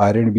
R&B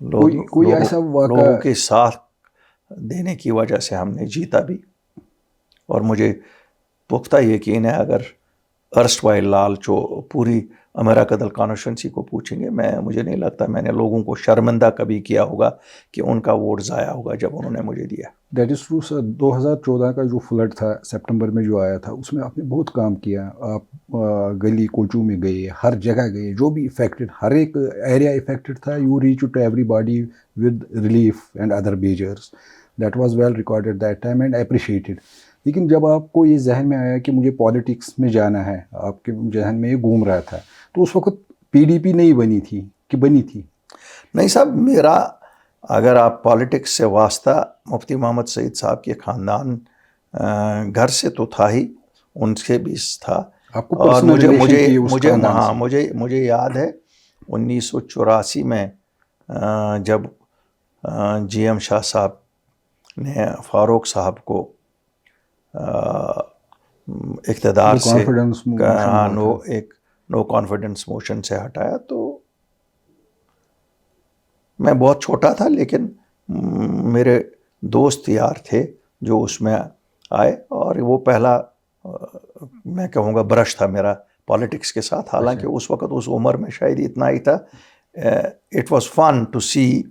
کوئی ایسا واقعہ لوگوں کے ساتھ دینے کی وجہ سے ہم نے جیتا بھی. اور مجھے پختہ یقین ہے اگر ارسٹ وائل لال جو پوری امرا کدل کانسٹیٹوینسی کو پوچھیں گے, مجھے نہیں لگتا میں نے لوگوں کو شرمندہ کبھی کیا ہوگا کہ ان کا ووٹ ضائع ہوگا جب انہوں نے مجھے دیا. دیٹ از ٹرو سر. 2014 کا جو فلڈ تھا سپٹمبر میں جو آیا تھا, اس میں آپ نے بہت کام کیا. آپ گلی کوچوں میں گئے, ہر جگہ گئے, جو بھی افیکٹڈ, ہر ایک ایریا افیکٹڈ تھا. You reach to everybody with relief and other measures. That was well recorded that time and appreciated. لیکن جب آپ کو یہ ذہن میں آیا کہ مجھے پالیٹکس میں جانا ہے, آپ کے ذہن میں یہ گھوم رہا تھا, تو اس وقت پی ڈی پی نہیں بنی تھی کہ بنی تھی؟ نہیں صاحب, میرا اگر آپ پالیٹکس سے واسطہ مفتی محمد سعید صاحب کے خاندان گھر سے تو تھا ہی, ان سے بھی تھا. آپ کو اور مجھے مجھے یاد ہے 1984 میں جب جی ایم شاہ صاحب نے فاروق صاحب کو اقتدار سے نو کانفیڈنس موشن سے ہٹایا, تو میں بہت چھوٹا تھا, لیکن میرے دوست یار تھے جو اس میں آئے, اور وہ پہلا میں کہوں گا برش تھا میرا پالیٹکس کے ساتھ. حالانکہ اس وقت اس عمر میں شاید اتنا ہی تھا. It was fun to see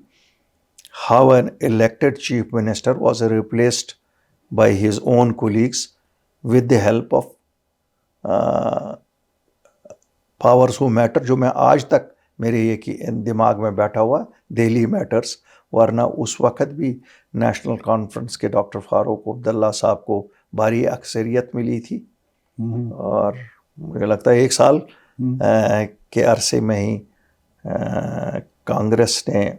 how an elected chief minister was replaced by his own colleagues with the help of powers who matter, جو میں آج تک میرے یہ دماغ میں بیٹھا ہوا دہلی میٹرز. ورنہ اس وقت بھی نیشنل کانفرنس کے ڈاکٹر فاروق عبداللہ صاحب کو بھاری اکثریت ملی تھی, اور مجھے لگتا ہے 1 سال کے عرصے میں ہی کانگریس نے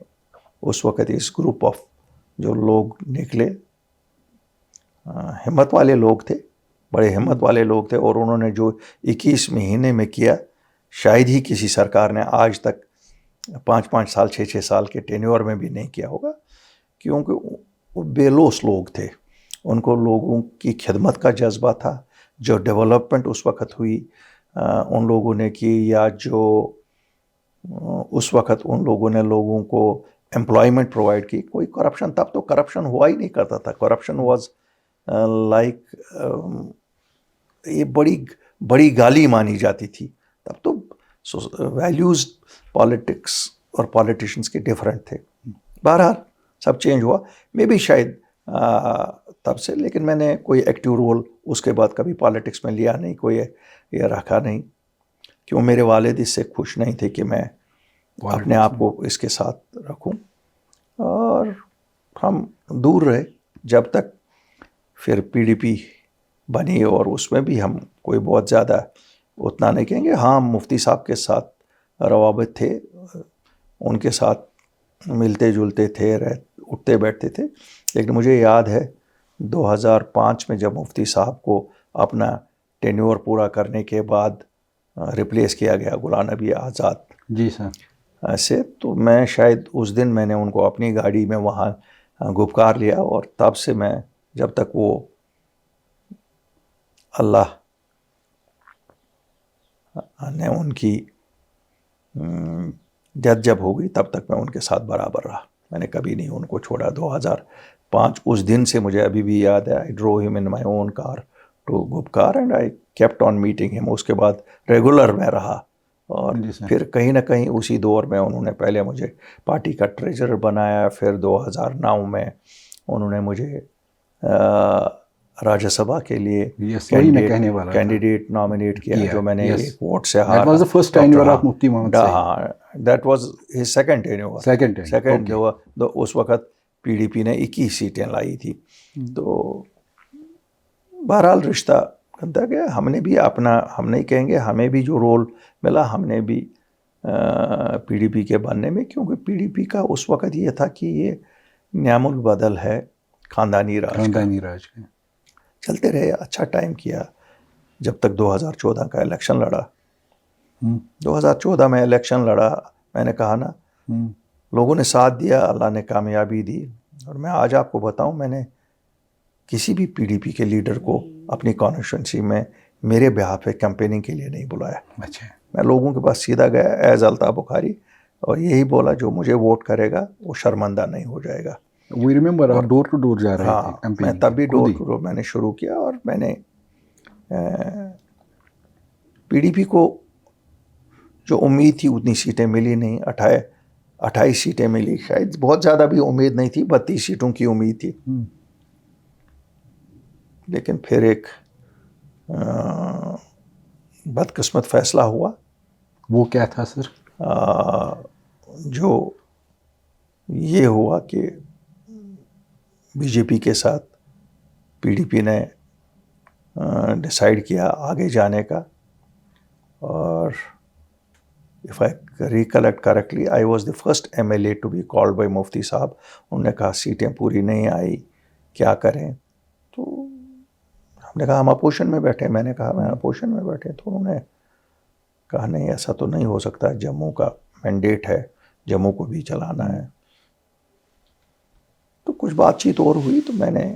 اس وقت اس گروپ آف جو لوگ نکلے, ہمت والے لوگ تھے, بڑے ہمت والے لوگ تھے, اور انہوں نے جو 21 مہینے میں کیا شاید ہی کسی سرکار نے آج تک 5 سال 6 سال کے ٹینیور میں بھی نہیں کیا ہوگا. کیونکہ وہ بے لوث لوگ تھے, ان کو لوگوں کی خدمت کا جذبہ تھا. جو ڈیولپمنٹ اس وقت ہوئی ان لوگوں نے کی, یا جو اس وقت ان لوگوں نے لوگوں کو امپلائمنٹ پرووائڈ کی, کوئی کرپشن, تب تو کرپشن ہوا ہی نہیں کرتا تھا. کرپشن واز لائک یہ بڑی گالی مانی جاتی تھی. تب تو ویلیوز پالیٹکس اور پالیٹیشنس کے ڈفرینٹ تھے. بہرحال سب چینج ہوا, میں بھی شاید تب سے, لیکن میں نے کوئی ایکٹیو رول اس کے بعد کبھی پالیٹکس میں لیا نہیں, کوئی یہ رکھا نہیں, کیوں میرے والد اس سے خوش نہیں تھے کہ میں اپنے آپ کو اس کے ساتھ رکھوں. اور ہم دور رہے جب تک پھر پی ڈی پی بنی, اور اس میں بھی ہم کوئی بہت زیادہ اتنا نہیں کہیں گے. ہاں مفتی صاحب کے ساتھ روابط تھے, ان کے ساتھ ملتے جلتے تھے, اٹھتے بیٹھتے تھے. لیکن مجھے یاد ہے 2005 میں جب مفتی صاحب کو اپنا ٹینیور پورا کرنے کے بعد ریپلیس کیا گیا غلام نبی آزاد جی سر سے, تو میں شاید اس دن میں نے ان کو اپنی گاڑی میں وہاں گپکار لیا, اور تب سے میں جب تک وہ اللہ نے ان کی ڈیتھ جب ہو گئی تب تک میں ان کے ساتھ برابر رہا. میں نے کبھی نہیں ان کو چھوڑا. 2005 اس دن سے مجھے ابھی بھی یاد ہے. I drove home in my own car to Gupkar and I kept on meeting him. اس کے بعد ریگولر میں رہا, اور پھر کہیں نہ کہیں اسی دور میں انہوں نے پہلے مجھے پارٹی کا ٹریجرر بنایا, پھر 2009 میں انہوں نے مجھے راجیہ سبھا کے لیے کینڈیڈیٹ نامینیٹ کیا, جو میں نے ایک ووٹ سے ہارا. That was his second tenure. اس وقت پی ڈی پی نے 21 سیٹیں لائی تھی. تو بہرحال رشتہ بنتا گیا. ہم نے بھی اپنا, ہم نہیں کہیں گے, ہمیں بھی جو رول ملا ہم نے بھی پی ڈی پی کے بننے میں, کیونکہ پی ڈی پی کا اس وقت یہ تھا کہ یہ نعم البدل ہے خاندانی راج کا. چلتے رہے, اچھا ٹائم کیا جب تک 2014 کا الیکشن لڑا. 2014 میں الیکشن لڑا, میں نے کہا نا لوگوں نے ساتھ دیا, اللہ نے کامیابی دی. اور میں آج آپ کو بتاؤں, میں نے کسی بھی پی ڈی پی کے لیڈر کو اپنی کانسٹیٹوینسی میں میرے بہاف پہ کیمپیننگ کے لیے نہیں بلایا. اچھا, میں لوگوں کے پاس سیدھا گیا ایز الطاف بخاری, اور یہی بولا جو مجھے ووٹ کرے گا وہ شرمندہ نہیں ہو جائے گا. وی ریمبر آپ ڈور ٹو ڈور جا رہے ہاں تھے میں کیمپیننگ تب بھی ڈور ٹو ڈور میں نے شروع کیا, اور میں نے پی ڈی پی کو جو امید تھی اتنی سیٹیں ملی نہیں. 28 سیٹیں ملی, شاید بہت زیادہ بھی امید نہیں تھی, 32 سیٹوں کی امید تھی. لیکن پھر ایک بدقسمت فیصلہ ہوا. وہ کیا تھا سر؟ جو یہ ہوا کہ بی جے پی کے ساتھ پی ڈی پی نے ڈیسائیڈ کیا آگے جانے کا. اور if I recollect correctly, I was the first MLA to be called by مفتی صاحب. انہوں نے کہا سیٹیں پوری نہیں آئی, کیا کریں؟ تو ہم نے کہا ہم اپوزیشن میں بیٹھے. میں نے کہا میں اپوزیشن میں بیٹھے. تو انہوں نے کہا نہیں ایسا تو نہیں ہو سکتا, جموں کا مینڈیٹ ہے, جموں کو بھی چلانا ہے. تو کچھ بات چیت اور ہوئی, تو میں نے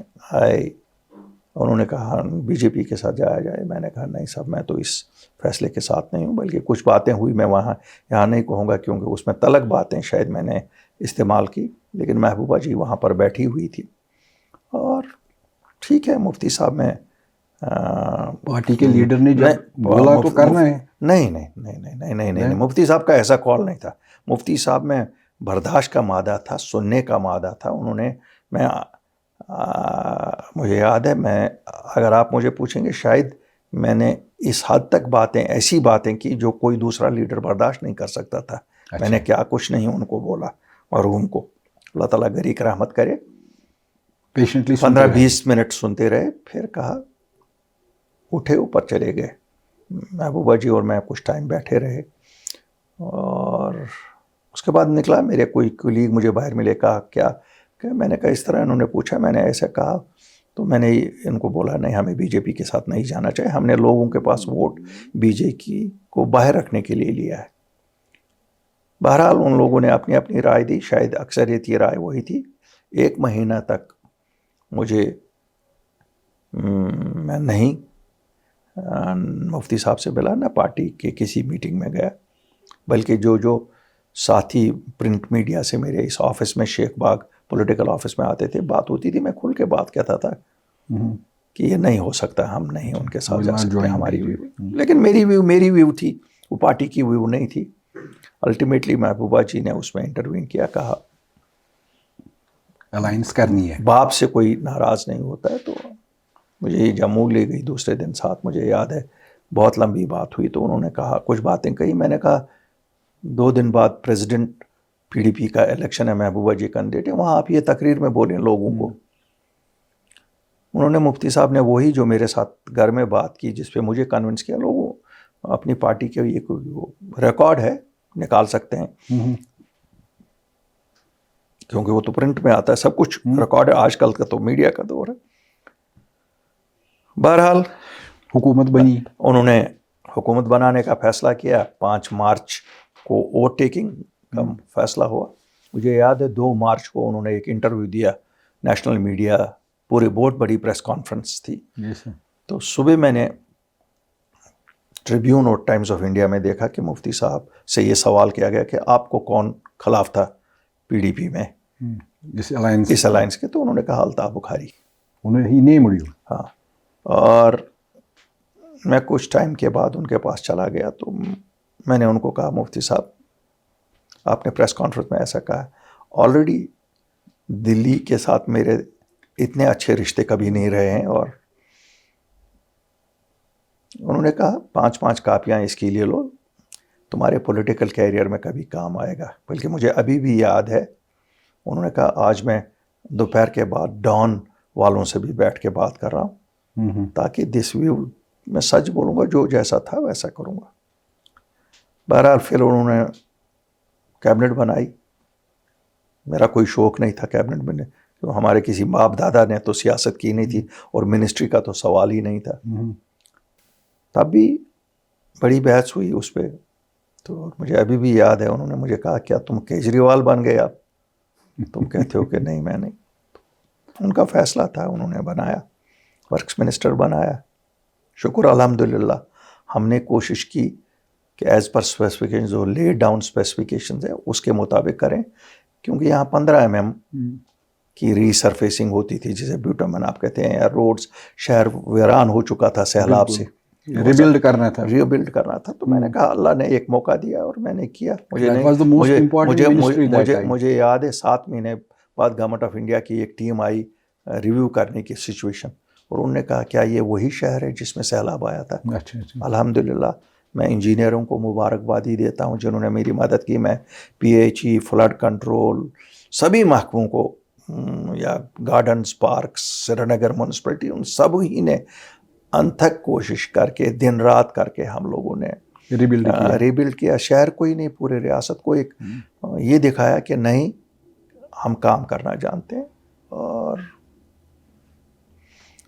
انہوں نے کہا بی جے پی کے ساتھ جایا جائے. میں نے کہا نہیں صاحب میں تو اس فیصلے کے ساتھ نہیں ہوں, بلکہ کچھ باتیں ہوئی, میں یہاں نہیں کہوں گا کیونکہ اس میں تلخ باتیں شاید میں نے استعمال کی, لیکن محبوبہ جی وہاں پر بیٹھی ہوئی تھی. اور ٹھیک ہے, مفتی صاحب میں پارٹی کے لیڈر نے جب بولا تو کرنا ہے. نہیں, مفتی صاحب کا ایسا کال نہیں تھا. مفتی صاحب میں برداشت کا مادہ تھا, سننے کا مادہ تھا. انہوں نے مجھے یاد ہے, میں اگر آپ مجھے پوچھیں گے شاید میں نے اس حد تک ایسی باتیں کی جو کوئی دوسرا لیڈر برداشت نہیں کر سکتا تھا. میں نے کیا کچھ نہیں ان کو بولا, مرحوم کو اللہ تعالیٰ غریق رحمت کرے. پیشنٹلی 15-20 منٹ سنتے رہے, پھر کہا اٹھے اوپر چلے گئے. محبوبہ جی اور میں کچھ ٹائم بیٹھے رہے, اور اس کے بعد نکلا. میرے کوئی کولیگ مجھے باہر ملے, کہا کیا کہ میں نے کہا اس طرح. انہوں نے پوچھا, میں نے ایسے کہا, تو میں نے ان کو بولا نہیں ہمیں بی جے پی کے ساتھ نہیں جانا چاہیے. ہم نے لوگوں کے پاس ووٹ بی جے پی کو باہر رکھنے کے لیے لیا ہے. بہرحال ان لوگوں نے اپنی اپنی رائے دی, شاید اکثریت یہ رائے وہی تھی. 1 مہینہ تک مجھے میں نہیں مفتی صاحب سے ملا, نہ پارٹی کے کسی میٹنگ میں گیا, بلکہ جو ساتھی پرنٹ میڈیا سے میرے اس آفس میں شیخ باغ پولیٹیکل آفس میں آتے تھے, بات ہوتی تھی, میں کھل کے بات کہتا تھا کہ یہ نہیں ہو سکتا, ہم نہیں ان کے ساتھ جا سکتے. ہماری لیکن میری ویو تھی, وہ پارٹی کی ویو نہیں تھی. الٹیمیٹلی محبوبہ جی نے اس میں انٹروین کیا, کہا الائنس کرنی ہے, باپ سے کوئی ناراض نہیں ہوتا ہے. تو مجھے یہ جموں لے گئی دوسرے دن ساتھ, مجھے یاد ہے بہت لمبی بات ہوئی. تو انہوں نے کہا کچھ باتیں کہی. میں نے کہا 2 دن بعد پریزیڈنٹ پی ڈی پی کا الیکشن ہے, محبوبہ جی کینڈیڈیٹ ہے, وہاں آپ یہ تقریر میں بولیں لوگوں کو. انہوں نے مفتی صاحب نے وہی جو میرے ساتھ گھر میں بات کی, جس پہ مجھے کنونس کیا. لوگوں اپنی پارٹی کے یہ کوئی ریکارڈ ہے, نکال سکتے ہیں, کیونکہ وہ تو پرنٹ میں آتا ہے, سب کچھ ریکارڈ ہے. آج کل کا تو میڈیا کا دور ہے. بہرحال حکومت بنی, انہوں نے حکومت بنانے کا فیصلہ کیا. 5 مارچ کو اوور ٹیکنگ کا فیصلہ ہوا. مجھے یاد ہے 2 مارچ کو انہوں نے ایک انٹرویو دیا, نیشنل میڈیا, پورے بہت بڑی پریس کانفرنس تھی. تو صبح میں نے ٹریبیون اور ٹائمز آف انڈیا میں دیکھا کہ مفتی صاحب سے یہ سوال کیا گیا کہ آپ کو کون خلاف تھا پی ڈی پی میں اس الائنس کے. تو انہوں نے کہا الطاف بخاری. انہیں ہی نہیں مڑی. ہاں, اور میں کچھ ٹائم کے بعد ان کے پاس چلا گیا. تو میں نے ان کو کہا مفتی صاحب آپ نے پریس کانفرنس میں ایسا کہا, آلریڈی دلی کے ساتھ میرے اتنے اچھے رشتے کبھی نہیں رہے ہیں. اور انہوں نے کہا 5 کاپیاں اس کے لیے لو, تمہارے پولیٹیکل کیریئر میں کبھی کام آئے گا. بلکہ مجھے ابھی بھی یاد ہے, انہوں نے کہا آج میں دوپہر کے بعد ڈان والوں سے بھی بیٹھ کے بات کر رہا ہوں, تاکہ دس ویو میں سچ بولوں گا, جو جیسا تھا ویسا کروں گا. بہرحال پھر انہوں نے کیبنٹ بنائی. میرا کوئی شوق نہیں تھا کیبنٹ بننے, کیوں ہمارے کسی باپ دادا نے تو سیاست کی نہیں تھی, اور منسٹری کا تو سوال ہی نہیں تھا. تب بھی بڑی بحث ہوئی اس پہ. تو مجھے ابھی بھی یاد ہے, انہوں نے مجھے کہا کیا تم کیجریوال بن گئے اب, تم کہتے ہو کہ نہیں میں نہیں. ان کا فیصلہ تھا, انہوں نے بنایا, ورکس منسٹر بنایا. شکر الحمدللہ ہم نے کوشش کی کہ ایز پر اسپیسیفکیشن جو لے ڈاؤن اسپیسیفکیشنز ہیں اس کے مطابق کریں، کیونکہ یہاں 15 mm کی ری سرفیسنگ ہوتی تھی جسے بیوٹامن آپ کہتے ہیں، یا روڈز، شہر ویران ہو چکا تھا سیلاب سے، ریبلڈ کرنا تھا. ریبلڈ کرنا تھا. تو میں نے کہا اللہ نے ایک موقع دیا اور میں نے کیا. That was the most important ministry that time. مجھے یاد ہے 7 مہینے بعد گورنمنٹ آف انڈیا کی ایک ٹیم آئی ریویو کرنے کی سچویشن، اور انہوں نے کہا کیا یہ وہی شہر ہے جس میں سیلاب آیا تھا؟ الحمدللہ میں انجینئروں کو مبارکبادی دیتا ہوں جنہوں نے میری مدد کی. میں PHE، فلڈ کنٹرول، سبھی محکموں کو، یا گارڈنز، پارکس، سری نگر میونسپلٹی، ان سب ہی نے انتھک کوشش کر کے، دن رات کر کے ہم لوگوں نے ریبلڈ کیا. شہر کو ہی نہیں، پورے ریاست کو ایک یہ دکھایا کہ نہیں، ہم کام کرنا جانتے ہیں، اور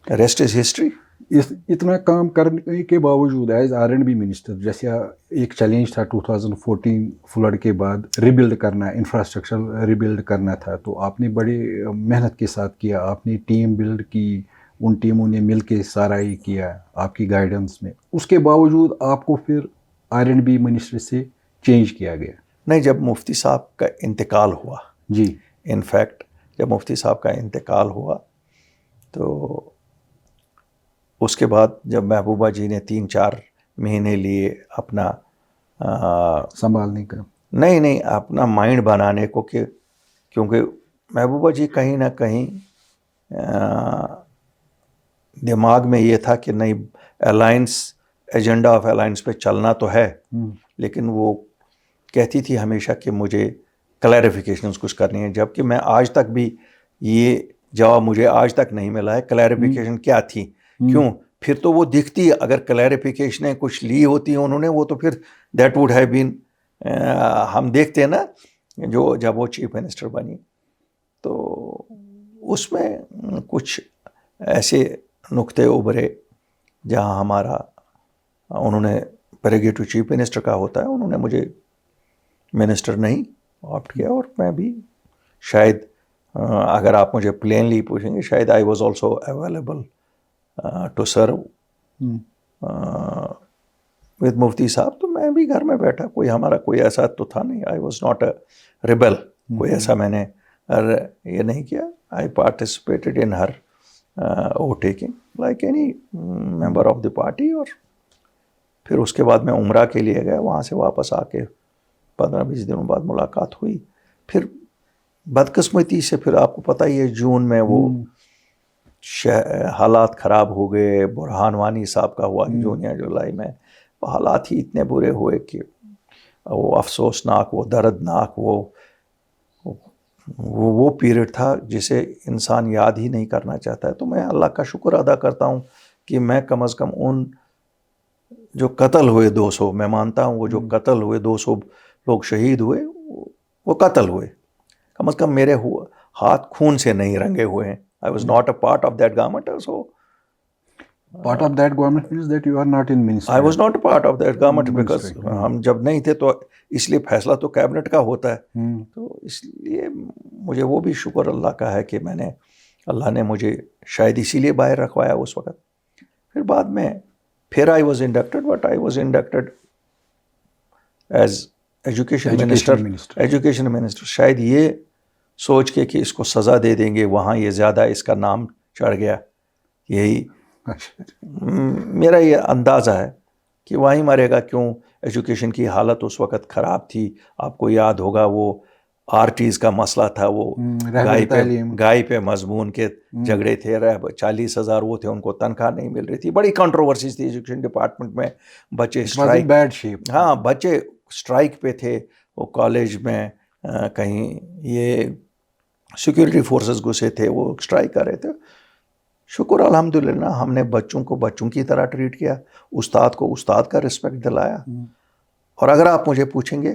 ریسٹ از ہسٹری. اتنا کام کرنے کے باوجود ایز R&B منسٹر، جیسے ایک چیلنج تھا 2014 فلڈ کے بعد ریبلڈ کرنا، انفراسٹرکچر ریبلڈ کرنا تھا، تو آپ نے بڑی محنت کے ساتھ کیا، آپ نے ٹیم بلڈ کی، ان ٹیموں نے مل کے سارا یہ کیا آپ کی گائیڈنس میں. اس کے باوجود آپ کو پھر R&B منسٹر سے چینج کیا گیا. نہیں، جب مفتی صاحب کا انتقال ہوا، جی انفیکٹ جب مفتی صاحب کا انتقال ہوا تو اس کے بعد جب محبوبہ جی نے 3-4 مہینے لیے اپنا سنبھالنے کا، نہیں اپنا مائنڈ بنانے کو، کہ کیونکہ محبوبہ جی کہیں نہ کہیں دماغ میں یہ تھا کہ نہیں، الائنس، ایجنڈا آف الائنس پہ چلنا تو ہے، لیکن وہ کہتی تھی ہمیشہ کہ مجھے کلیریفیکیشنز کچھ کرنی ہے، جبکہ میں آج تک بھی یہ جواب مجھے آج تک نہیں ملا ہے کلیریفیکیشن کیا تھی. کیوں؟ پھر تو وہ دکھتی، اگر کلیریفیکیشنیں کچھ لی ہوتی انہوں نے، وہ تو پھر دیٹ ووڈ ہیو بین، ہم دیکھتے ہیں نا جو جب وہ چیف منسٹر بنی تو اس میں کچھ ایسے نقطے ابھرے جہاں ہمارا، انہوں نے پریگیٹو چیف منسٹر کا ہوتا ہے، انہوں نے مجھے منسٹر نہیں آپٹ کیا. اور میں بھی شاید، اگر آپ مجھے پلینلی پوچھیں گے، شاید I was also available to serve with Mufti Sahab. تو میں بھی گھر میں بیٹھا، کوئی ہمارا کوئی ایسا تو تھا نہیں، I was not a rebel, کوئی ایسا میں نے یہ نہیں کیا. I participated in her overtaking like any member of the party. اور پھر اس کے بعد میں عمرہ کے لیے گیا، وہاں سے واپس آ کے 15-20 دنوں بعد ملاقات ہوئی. پھر بدقسمتی سے پھر آپ کو پتہ ہی ہے جون میں وہ حالات خراب ہو گئے. برہان وانی صاحب کا ہوا جون یا جولائی میں، حالات ہی اتنے برے ہوئے کہ وہ افسوسناک، وہ دردناک، وہ پیریڈ تھا جسے انسان یاد ہی نہیں کرنا چاہتا ہے. تو میں اللہ کا شکر ادا کرتا ہوں کہ میں کم از کم ان جو قتل ہوئے 200، میں مانتا ہوں وہ جو قتل ہوئے 200 لوگ شہید ہوئے، وہ قتل ہوئے، کم از کم میرے ہاتھ خون سے نہیں رنگے ہوئے ہیں. I was not a part of that government, so part of that government means that you are not in ministry. I was not a part of that government because ہم جب نہیں تھے تو اس لیے فیصلہ تو کیبنٹ کا ہوتا ہے. تو اس لیے مجھے وہ بھی شکر اللہ کا ہے کہ میں نے، اللہ نے مجھے شاید اسی لیے باہر رکھوایا اس وقت. پھر بعد میں پھر I was inducted, but I was inducted as education minister. شاید یہ سوچ کے کہ اس کو سزا دے دیں گے وہاں، یہ زیادہ اس کا نام چڑھ گیا، یہی میرا یہ اندازہ ہے کہ وہیں مرے گا. کیوں؟ ایجوکیشن کی حالت اس وقت خراب تھی. آپ کو یاد ہوگا وہ RTs کا مسئلہ تھا، وہ گائے پہ مضمون کے جھگڑے تھے، 40,000 وہ تھے، ان کو تنخواہ نہیں مل رہی تھی. بڑی کنٹروورسیز تھی ایجوکیشن ڈپارٹمنٹ میں. بچے بچے اسٹرائک پہ تھے، وہ کالج میں کہیں یہ سیکورٹی فورسز گھسے تھے، وہ اسٹرائک کر رہے تھے. شکر الحمدللہ ہم نے بچوں کو بچوں کی طرح ٹریٹ کیا، استاد کو استاد کا رسپیکٹ دلایا. اور اگر آپ مجھے پوچھیں گے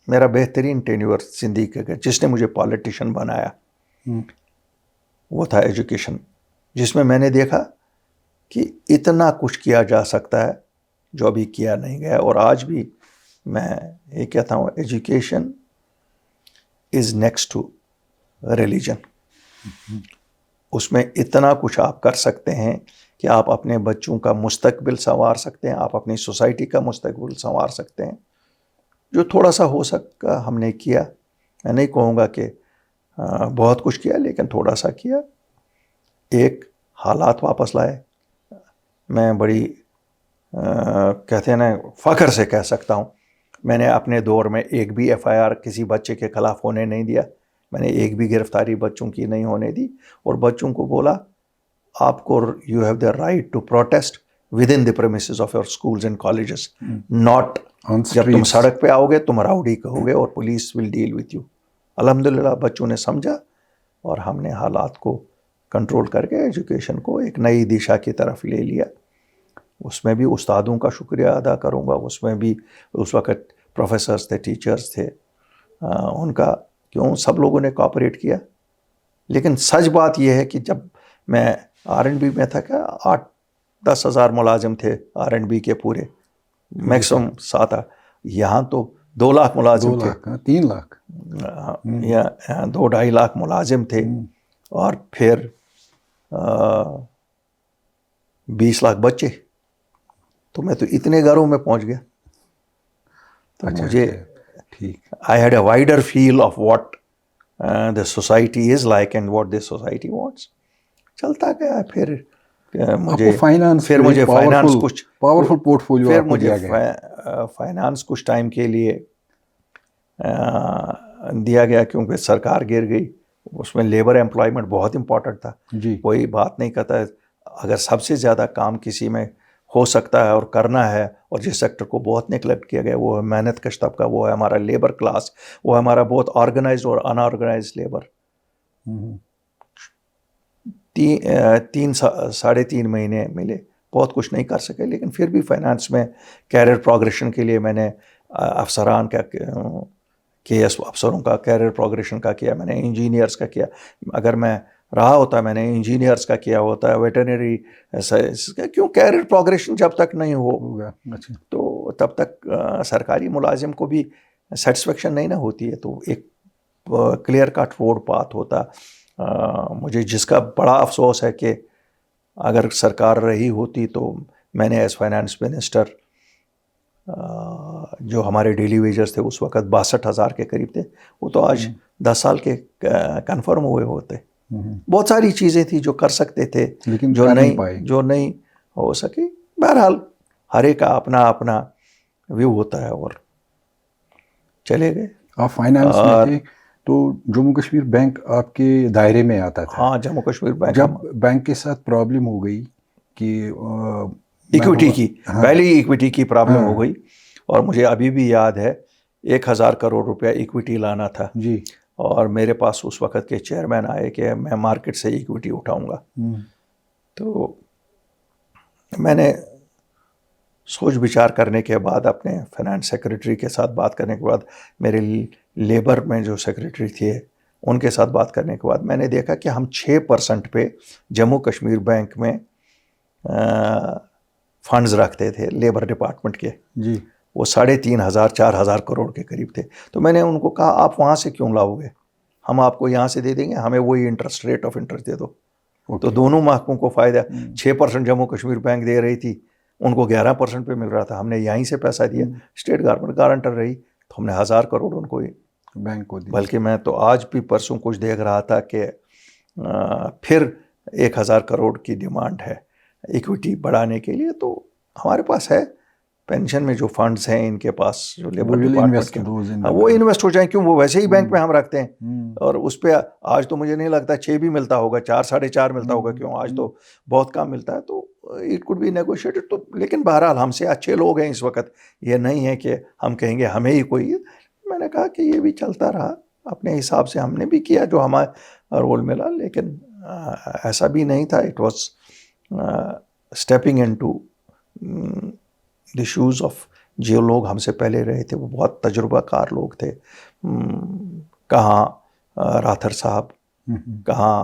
میرا بہترین ٹینیور زندگی کا جس نے مجھے پالیٹیشین بنایا وہ تھا ایجوکیشن، جس میں نے دیکھا کہ اتنا کچھ کیا جا سکتا ہے جو ابھی کیا نہیں گیا. اور آج بھی میں یہ کہتا ہوں education is next to religion. اس میں اتنا کچھ آپ کر سکتے ہیں کہ آپ اپنے بچوں کا مستقبل سنوار سکتے ہیں, آپ اپنی سوسائٹی کا مستقبل سنوار سکتے ہیں. جو تھوڑا سا ہو سکا ہم نے کیا. میں نہیں کہوں گا کہ بہت کچھ کیا, لیکن تھوڑا سا کیا. ایک حالات واپس لائے. میں بڑی کہتے ہیں نا فخر سے کہہ سکتا ہوں, میں نے اپنے دور میں ایک بھی ایف آئی آر کسی بچے کے خلاف ہونے نہیں دیا. میں نے ایک بھی گرفتاری بچوں کی نہیں ہونے دی, اور بچوں کو بولا آپ کو you have the right to protest within the premises of your schools and colleges, not جب تم سڑک پہ آؤ گے تم راؤڈی کہو گے اور police will deal with you. الحمدللہ بچوں نے سمجھا, اور ہم نے حالات کو کنٹرول کر کے ایجوکیشن کو ایک نئی دشا کی طرف لے لیا. اس میں بھی استادوں کا شکریہ ادا کروں گا, اس میں بھی اس وقت پروفیسرز تھے, ٹیچرز تھے, ان کا کیوں سب لوگوں نے کوآپریٹ کیا. لیکن سچ بات یہ ہے کہ جب میں R&B میں تھا, کہ 8-10 ہزار ملازم تھے R&B کے پورے, میکسیمم 7. یہاں تو 2 لاکھ ملازم تھے, 3 لاکھ, یا 2-2.5 لاکھ ملازم تھے, اور پھر 20 لاکھ بچے. تو میں تو اتنے گھروں میں پہنچ گیا. تو مجھے I had a wider feel of what the society is like and what this society wants. چلتا گیا. پھر مجھے فائنانس کچھ پاورفل پورٹ فولیو, پھر مجھے فائنانس کچھ ٹائم کے لیے دیا گیا, کیونکہ سرکار گر گئی. اس میں لیبر امپلائمنٹ بہت امپورٹنٹ تھا. کوئی بات نہیں کرتا, اگر سب سے زیادہ کام کسی میں ہو سکتا ہے اور کرنا ہے, اور جس سیکٹر کو بہت نیگلیکٹ کیا گیا وہ ہے محنت کش طبقہ, وہ ہے ہمارا لیبر کلاس, وہ ہے ہمارا بہت آرگنائزڈ اور ان آرگنائزڈ لیبر. 3-3.5 مہینے ملے, بہت کچھ نہیں کر سکے, لیکن پھر بھی فائنانس میں کیریئر پروگریشن کے لیے میں نے افسران کا, کے ایس افسروں کا کیریئر پروگریشن کا کیا, میں نے انجینئرس کا کیا. اگر میں رہا ہوتا میں نے انجینئرس کا کیا ہوتا, ویٹرنری کا. کیوں کیریئر پروگریشن جب تک نہیں ہوگا تو تب تک سرکاری ملازم کو بھی سیٹسفیکشن نہیں نہ ہوتی ہے. تو ایک کلیئر کٹ روڈ پاتھ ہوتا. مجھے جس کا بڑا افسوس ہے کہ اگر سرکار رہی ہوتی تو میں نے ایز فائنانس منسٹر, جو ہمارے ڈیلی ویجرز تھے اس وقت 62,000 کے قریب تھے, وہ تو آج 10 سال کے کنفرم ہوئے ہوتے. بہت ساری چیزیں تھیں جو کر سکتے تھے, لیکن جو نہیں ہو سکی. بہرحال ہر ایک کا اپنا اپنا ویو ہوتا ہے, اور چلے گئے. آپ فائنانس میں تھے تو جموں کشمیر بینک آپ کے دائرے میں آتا تھا. ہاں, جموں کشمیر بینک. جب بینک کے ساتھ پرابلم ہو گئی کہ ایکویٹی کی, پہلی ایکویٹی کی پرابلم ہو گئی, اور مجھے ابھی بھی یاد ہے 1,000 کروڑ روپیہ ایکویٹی لانا تھا. جی. اور میرے پاس اس وقت کے چیئرمین آئے کہ میں مارکیٹ سے ایکویٹی اٹھاؤں گا. تو میں نے سوچ بچار کرنے کے بعد, اپنے فائنانس سیکرٹری کے ساتھ بات کرنے کے بعد, میرے لیبر میں جو سیکرٹری تھے ان کے ساتھ بات کرنے کے بعد, میں نے دیکھا کہ ہم 6% پہ جموں کشمیر بینک میں فنڈز رکھتے تھے لیبر ڈپارٹمنٹ کے. جی. وہ 3,500-4,000 کروڑ کے قریب تھے. تو میں نے ان کو کہا آپ وہاں سے کیوں لاؤ گے, ہم آپ کو یہاں سے دے دیں گے, ہمیں وہی انٹرسٹ ریٹ آف انٹرسٹ دے دو. تو دونوں محکموں کو فائدہ. 6% جموں کشمیر بینک دے رہی تھی, ان کو 11% پہ مل رہا تھا. ہم نے یہیں سے پیسہ دیا, اسٹیٹ گورنمنٹ گارنٹر رہی, تو ہم نے 1,000 کروڑ ان کو بینک کو دیا. بلکہ میں تو آج بھی پرسوں کچھ دیکھ رہا تھا کہ پھر 1,000 کروڑ کی ڈیمانڈ ہے ایکویٹی بڑھانے کے لیے. تو ہمارے پاس ہے پینشن میں جو فنڈز ہیں ان کے پاس, جو لیبر ڈپارٹمنٹ کے, وہ انویسٹ ہو جائیں. کیوں, وہ ویسے ہی بینک میں ہم رکھتے ہیں, اور اس پہ آج تو مجھے نہیں لگتا 6 بھی ملتا ہوگا, 4-4.5 ملتا ہوگا. کیوں, آج تو بہت کم ملتا ہے. تو اٹ کوڈ بی نیگوشیٹڈ. تو لیکن بہرحال ہم سے اچھے لوگ ہیں اس وقت, یہ نہیں ہے کہ ہم کہیں گے ہمیں ہی کوئی. میں نے کہا کہ یہ بھی چلتا رہا, اپنے حساب سے ہم نے بھی کیا جو ہمارا رول ملا. لیکن ایسا بھی نہیں تھا, it was stepping into the shoes of جو لوگ ہم سے پہلے رہے تھے. وہ بہت تجربہ کار لوگ تھے. کہاں راتھر صاحب, کہاں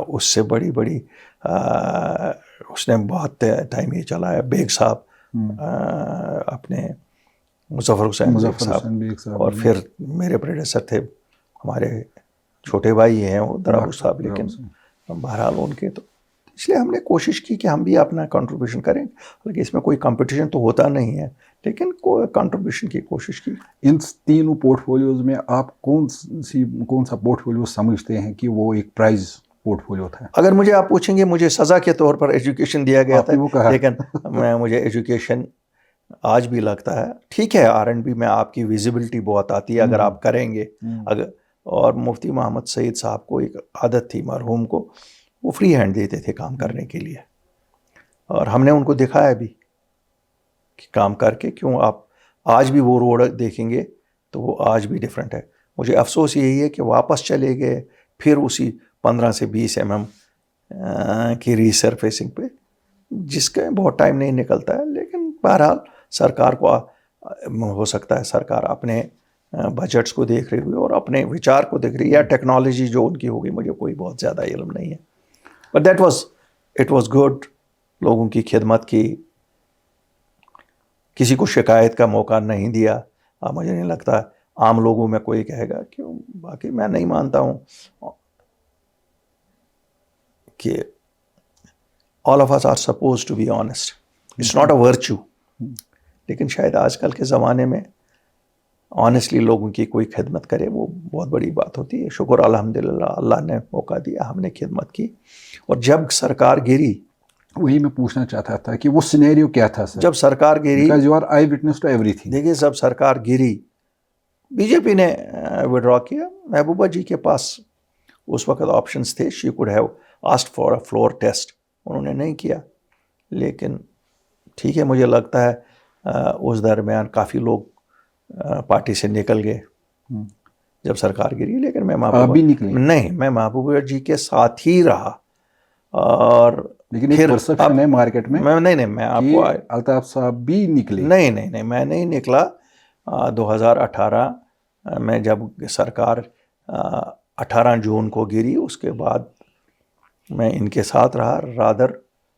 اس سے بڑی اس نے بہت ٹائم یہ چلایا, بیگ صاحب, اپنے مظفر حسین بیگ صاحب, اور پھر میرے پریڈیسر تھے ہمارے چھوٹے بھائی ہیں وہ درابو صاحب. لیکن بہرحال ان کے تو اس لیے ہم نے کوشش کی کہ ہم بھی اپنا کنٹریبیوشن کریں، حالانکہ اس میں کوئی کمپٹیشن تو ہوتا نہیں ہے، لیکن کنٹریبیوشن کی کوشش کی. ان تینوں پورٹ فولیوز میں آپ کون سا پورٹ فولیو سمجھتے ہیں کہ وہ ایک پرائز پورٹ فولیو تھا؟ اگر مجھے آپ پوچھیں گے، مجھے سزا کے طور پر ایجوکیشن دیا گیا تھا، وہ کہا لیکن مجھے ایجوکیشن آج بھی لگتا ہے ٹھیک ہے. R&B میں آپ کی ویزیبلٹی بہت آتی ہے اگر آپ کریں گے. اور مفتی محمد سعید صاحب کو ایک عادت تھی، مرحوم کو، وہ فری ہینڈ دیتے تھے کام کرنے کے لیے، اور ہم نے ان کو دکھایا بھی کہ کام کر کے کیوں. آپ آج بھی وہ روڈ دیکھیں گے تو وہ آج بھی ڈفرینٹ ہے. مجھے افسوس یہی ہے کہ واپس چلے گئے پھر اسی 15 سے 20 mm کی ریسرفیسنگ پہ، جس کا بہت ٹائم نہیں نکلتا ہے. لیکن بہرحال سرکار کو ہو سکتا ہے سرکار اپنے بجٹس کو دیکھ رہی ہوئی اور اپنے وچار کو دیکھ رہی ہے، یا ٹیکنالوجی جو ان کی ہوگی، مجھے کوئی بہت زیادہ علم نہیں ہے. But it was good. لوگوں کی خدمت کی، کسی کو شکایت کا موقع نہیں دیا. مجھے نہیں لگتا عام لوگوں میں کوئی کہے گا کیوں. باقی میں نہیں مانتا ہوں کہ all of us are supposed to be honest. It's not a virtue. لیکن شاید آج کل کے زمانے میں آنیسٹلی لوگوں کی کوئی خدمت کرے وہ بہت بڑی بات ہوتی ہے. شکر الحمدللہ اللہ نے موقع دیا، ہم نے خدمت کی. اور جب سرکار گری، وہی میں پوچھنا چاہتا تھا کہ وہ سینیریو کیا تھا سر؟ جب سرکار گری، Because you are eye witness to everything. دیکھیے جب سرکار گری، بی جے پی نے وڈرا کیا. محبوبہ جی کے پاس اس وقت آپشنس تھے. She could have asked for a floor test, انہوں نے نہیں کیا. لیکن ٹھیک ہے، مجھے لگتا ہے اس درمیان کافی لوگ پارٹی سے نکل گئے جب سرکار گری. لیکن میں محبوبہ جی کے ساتھ ہی رہا. اور لیکن ایک پرسپشن ہے مارکیٹ میں نہیں میں آپ کو الطاف صاحب بھی نکلے. نہیں میں نہیں نکلا. 2018 میں جب سرکار 18 جون کو گری، اس کے بعد میں ان کے ساتھ رہا. رادر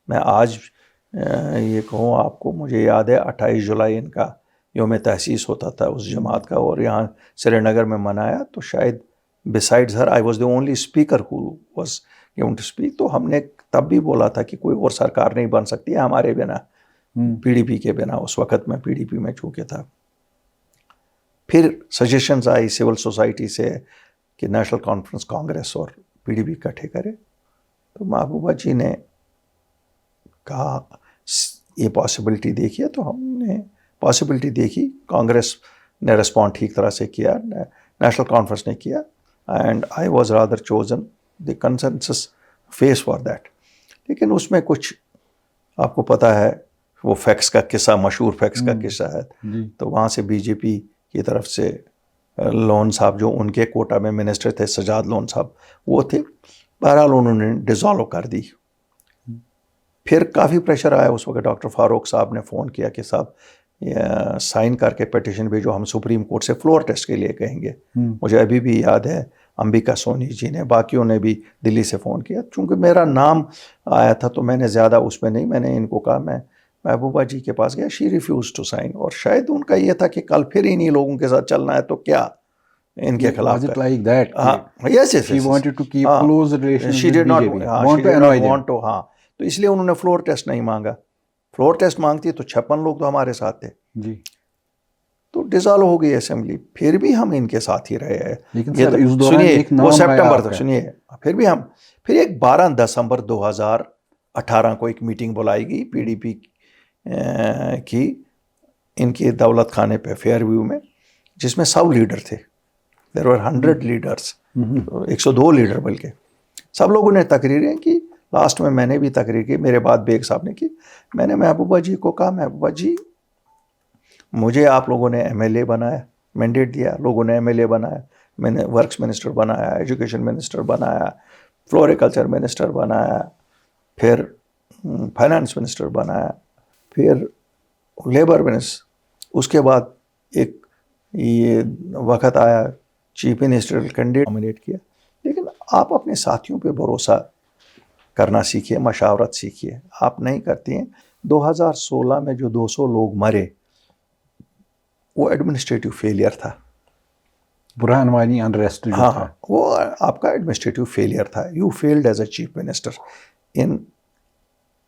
میں آج یہ کہوں آپ کو، مجھے یاد ہے 28 جولائی ان کا یوم تاسیس ہوتا تھا اس جماعت کا، اور یہاں سری نگر میں منایا. تو شاید besides her I was the only speaker who was given to speak. تو ہم نے تب بھی بولا تھا کہ کوئی اور سرکار نہیں بن سکتی ہے ہمارے بنا، پی ڈی پی کے بنا. اس وقت میں پی ڈی پی میں چونکہ تھا. پھر سجیشنز آئی سول سوسائٹی سے کہ نیشنل کانفرنس کانگریس اور پی ڈی پی اکٹھے کرے. تو محبوبہ جی نے کہا یہ پاسبلٹی دیکھیے، تو ہم نے پاسبلٹی دیکھی. کانگریس نے رسپونڈ ٹھیک طرح سے کیا، نیشنل کانفرنس نے کیا، and I was rather chosen the consensus face for that. لیکن اس میں کچھ آپ کو پتہ ہے وہ فیکس کا قصہ، مشہور فیکس کا قصہ ہے. تو وہاں سے بی جے پی کی طرف سے لون صاحب جو ان کے کوٹا میں منسٹر تھے، سجاد لون صاحب وہ تھے. بہرحال انہوں نے ڈیزالو کر دی. پھر کافی پریشر آیا اس وقت. ڈاکٹر فاروق صاحب نے فون کیا کہ صاحب سائن کر کے پیٹیشن بھیجو، ہم سپریم کورٹ سے فلور ٹیسٹ کے لیے کہیں گے. مجھے ابھی بھی یاد ہے امبیکا سونی جی نے، باقیوں نے بھی دلی سے فون کیا. چونکہ میرا نام آیا تھا تو میں نے زیادہ اس میں نہیں، میں نے ان کو کہا میں محبوبہ جی کے پاس گیا. شی ریفیوز ٹو سائن. اور شاید ان کا یہ تھا کہ کل پھر انہی لوگوں کے ساتھ چلنا ہے تو کیا ان کے خلاف. تو اس لیے انہوں نے فلور ٹیسٹ نہیں مانگا. فلور ٹیسٹ مانگتی تو 56 لوگ تو ہمارے ساتھ تھے جی. تو ڈیزالو ہو گئی اسمبلی. پھر بھی ہم ان کے ساتھ ہی رہے ہیں. لیکن سر اس دوران ایک نام وہ سپٹمبر تک سنیے، پھر بھی ہم پھر ایک 12 دسمبر 2018 کو ایک میٹنگ بلائی گئی پی ڈی پی کی ان کے دولت خانے پہ فیئر ویو میں، جس میں 100 لیڈر تھے. دیر ور 100 لیڈرس، 102 لیڈر بلکہ. سب لوگوں نے تقریریں کی. لاسٹ میں نے بھی تقریر کی، میرے بعد بیگ صاحب نے کی. میں نے محبوبہ جی کو کہا محبوبہ جی مجھے آپ لوگوں نے ایم ایل اے بنایا، مینڈیٹ دیا، لوگوں نے ایم ایل اے بنایا، میں نے ورکس منسٹر بنایا، ایجوکیشن منسٹر بنایا، فلوریکلچر منسٹر بنایا، پھر فائنانس منسٹر بنایا، پھر لیبر منسٹر. اس کے بعد ایک یہ وقت آیا چیف منسٹر کینڈیڈیٹ نامنیٹ کیا. لیکن آپ اپنے ساتھیوں پہ بھروسہ کرنا سیکھیے، مشاورت سیکھیے. آپ نہیں کرتی ہیں. 2016 میں جو 200 لوگ مرے وہ ایڈمنسٹریٹو فیلئر تھا. برہان وانی انریسٹ ہاں وہ آپ کا ایڈمنسٹریٹو فیلئر تھا. You field as a chief minister in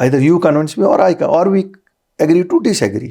either you convince me or we agree to disagree.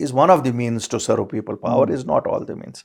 is one of the means to serve people. Power is not all the means.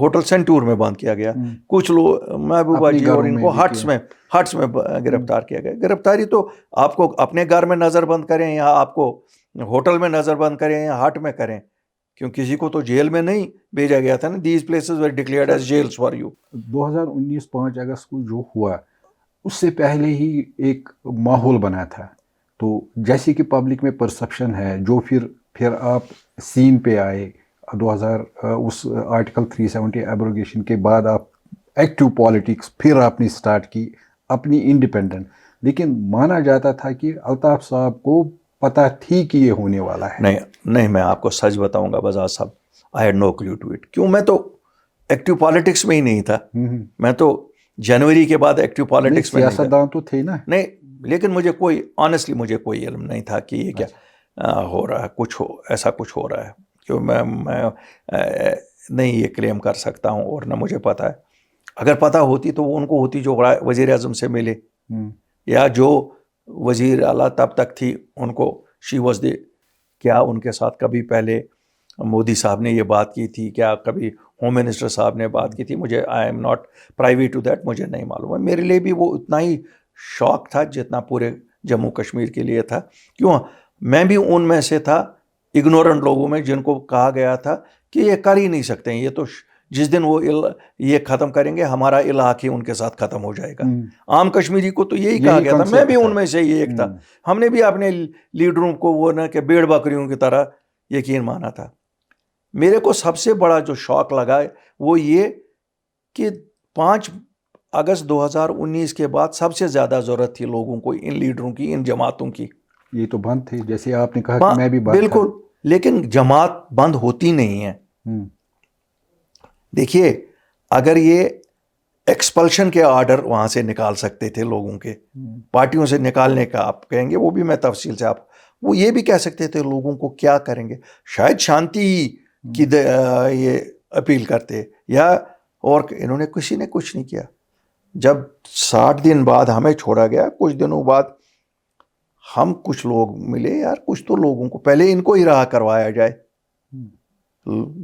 Hotel Centaur میں بند کیا گیا. کچھ لوگ محبوبہ جی اور ان کو hits میں گرفتار کیا گیا. گرفتاری تو آپ کو اپنے گھر میں نظر بند کریں یا آپ کو ہوٹل میں نظر بند کریں یا ہٹ میں کریں, کیوں کسی کو تو جیل میں نہیں بھیجا گیا تھا نا. These places were declared as jails for you. 2019 5 اگست کو جو ہوا اس سے پہلے ہی ایک ماحول بنا تھا, تو جیسے کہ پبلک میں پرسپشن ہے, جو پھر آپ سین پہ آئے 2000 اس آرٹیکل 370 ایبروگیشن کے بعد آپ ایکٹیو پالیٹکس پھر آپ نے سٹارٹ کی اپنی انڈیپینڈنٹ, لیکن مانا جاتا تھا کہ الطاف صاحب کو پتہ تھی کہ یہ ہونے والا ہے. نہیں, میں آپ کو سچ بتاؤں گا بزاز صاحب, I had no clue to it. کیوں, میں تو ایکٹیو پالیٹکس میں ہی نہیں تھا. میں تو جنوری کے بعد ایکٹیو پالیٹکس میں نہیں تھا. سیاستدان تو تھے نا. نہیں, لیکن مجھے آنیسٹلی مجھے کوئی علم نہیں تھا کہ یہ کیا ہو رہا ہے, ایسا کچھ ہو رہا ہے. کیوں میں نہیں یہ کلیم کر سکتا ہوں, اور نہ مجھے پتہ ہے. اگر پتہ ہوتی تو ان کو ہوتی جو وزیر اعظم سے ملے, یا جو وزیر اعلیٰ تب تک تھی ان کو شی واز دی, کیا ان کے ساتھ کبھی پہلے مودی صاحب نے یہ بات کی تھی, کیا کبھی ہوم منسٹر صاحب نے بات کی تھی. مجھے I am not privy to that, مجھے نہیں معلوم ہے. میرے لیے بھی وہ اتنا ہی شوق تھا جتنا پورے جموں کشمیر کے لیے تھا. کیوں, میں بھی ان میں سے تھا اگنورنٹ لوگوں میں جن کو کہا گیا تھا کہ یہ کر ہی نہیں سکتے ہیں, یہ تو جس دن وہ یہ ختم کریں گے ہمارا علاقہ ہی ان کے ساتھ ختم ہو جائے گا. عام کشمیری کو تو یہی کہا گیا تھا. میں بھی ان میں سے یہ ایک تھا. ہم نے بھی اپنے لیڈروں کو وہ نہ کہ بھیڑ بکریوں کی طرح یقین مانا تھا. میرے کو سب سے بڑا جو شوق لگا وہ یہ کہ 5 اگست 2019 کے بعد سب سے زیادہ ضرورت تھی لوگوں کو, ان لیڈروں کی, ان جماعتوں کی. یہ تو بند تھی, جیسے آپ نے کہا کہ میں بھی بند. بالکل, لیکن جماعت بند ہوتی نہیں ہے. دیکھیے, اگر یہ ایکسپلشن کے آرڈر وہاں سے نکال سکتے تھے لوگوں کے, پارٹیوں سے نکالنے کا آپ کہیں گے, وہ بھی میں تفصیل سے وہ یہ بھی کہہ سکتے تھے لوگوں کو کیا کریں گے, شاید شانتی کی یہ اپیل کرتے, یا اور انہوں نے کسی نے کچھ نہیں کیا. جب 60 دن بعد ہمیں چھوڑا گیا, کچھ دنوں بعد ہم کچھ لوگ ملے, یار کچھ تو لوگوں کو پہلے ان کو ہی رہا کروایا جائے.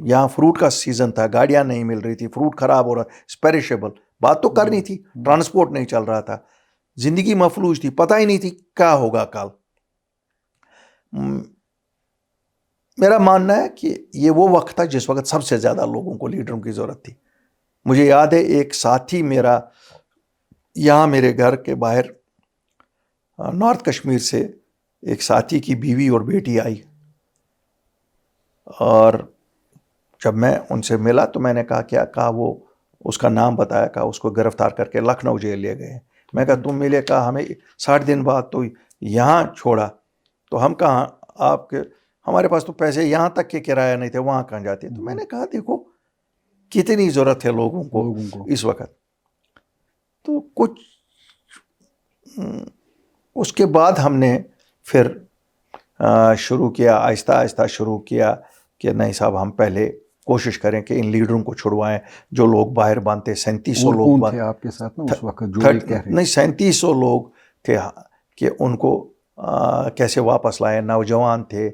یہاں فروٹ کا سیزن تھا, گاڑیاں نہیں مل رہی تھی, فروٹ خراب ہو رہا, پیریشیبل, بات تو کرنی تھی. ٹرانسپورٹ نہیں چل رہا تھا, زندگی مفلوج تھی, پتہ ہی نہیں تھی کیا ہوگا کل. میرا ماننا ہے کہ یہ وہ وقت تھا جس وقت سب سے زیادہ لوگوں کو لیڈروں کی ضرورت تھی. مجھے یاد ہے ایک ساتھی میرا یہاں میرے گھر کے باہر نارتھ کشمیر سے ایک ساتھی کی بیوی اور بیٹی آئی, اور جب میں ان سے ملا تو میں نے کہا کیا, کہا وہ اس کا نام بتایا, کہا اس کو گرفتار کر کے لکھنؤ جیل لے گئے. میں کہا تم ملے, کہا ہمیں 60 دن بعد تو یہاں چھوڑا, تو ہم کہاں آپ کے, ہمارے پاس تو پیسے یہاں تک کے کرایہ نہیں تھے, وہاں کہاں جاتے. تو میں نے کہا دیکھو کتنی ضرورت ہے لوگوں کو اس وقت. تو کچھ اس کے بعد ہم نے پھر شروع کیا, آہستہ آہستہ شروع کیا کہ نہیں صاحب ہم پہلے کوشش کریں کہ ان لیڈروں کو چھڑوائیں جو لوگ باہر بند تھے. 3700 لوگ تھے آپ کے ساتھ نا اس وقت جو کہہ رہے نہیں 3700 لوگ تھے کہ ان کو کیسے واپس لائیں. نوجوان تھے,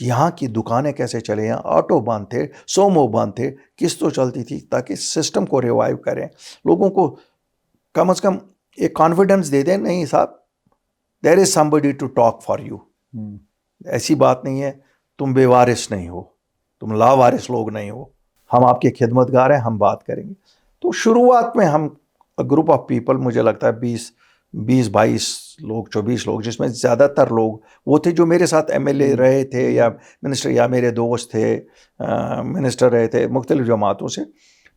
یہاں کی دکانیں کیسے چلے, یہاں آٹو بند تھے, سومو بند تھے, قسطیں چلتی تھی, تاکہ سسٹم کو ریوائیو کریں, لوگوں کو کم از کم ایک کانفیڈنس دے دیں, نہیں صاحب there is somebody to talk for you. ایسی بات نہیں ہے تم بے وارث نہیں ہو, تم لاوارث لوگ نہیں ہو, ہم آپ کے خدمت گار ہیں, ہم بات کریں گے. تو شروعات میں ہم گروپ آف پیپل, مجھے لگتا ہے 20-22 لوگ, 24 لوگ, جس میں زیادہ تر لوگ وہ تھے جو میرے ساتھ MLA رہے تھے یا منسٹر, یا میرے دوست تھے منسٹر رہے تھے مختلف جماعتوں سے.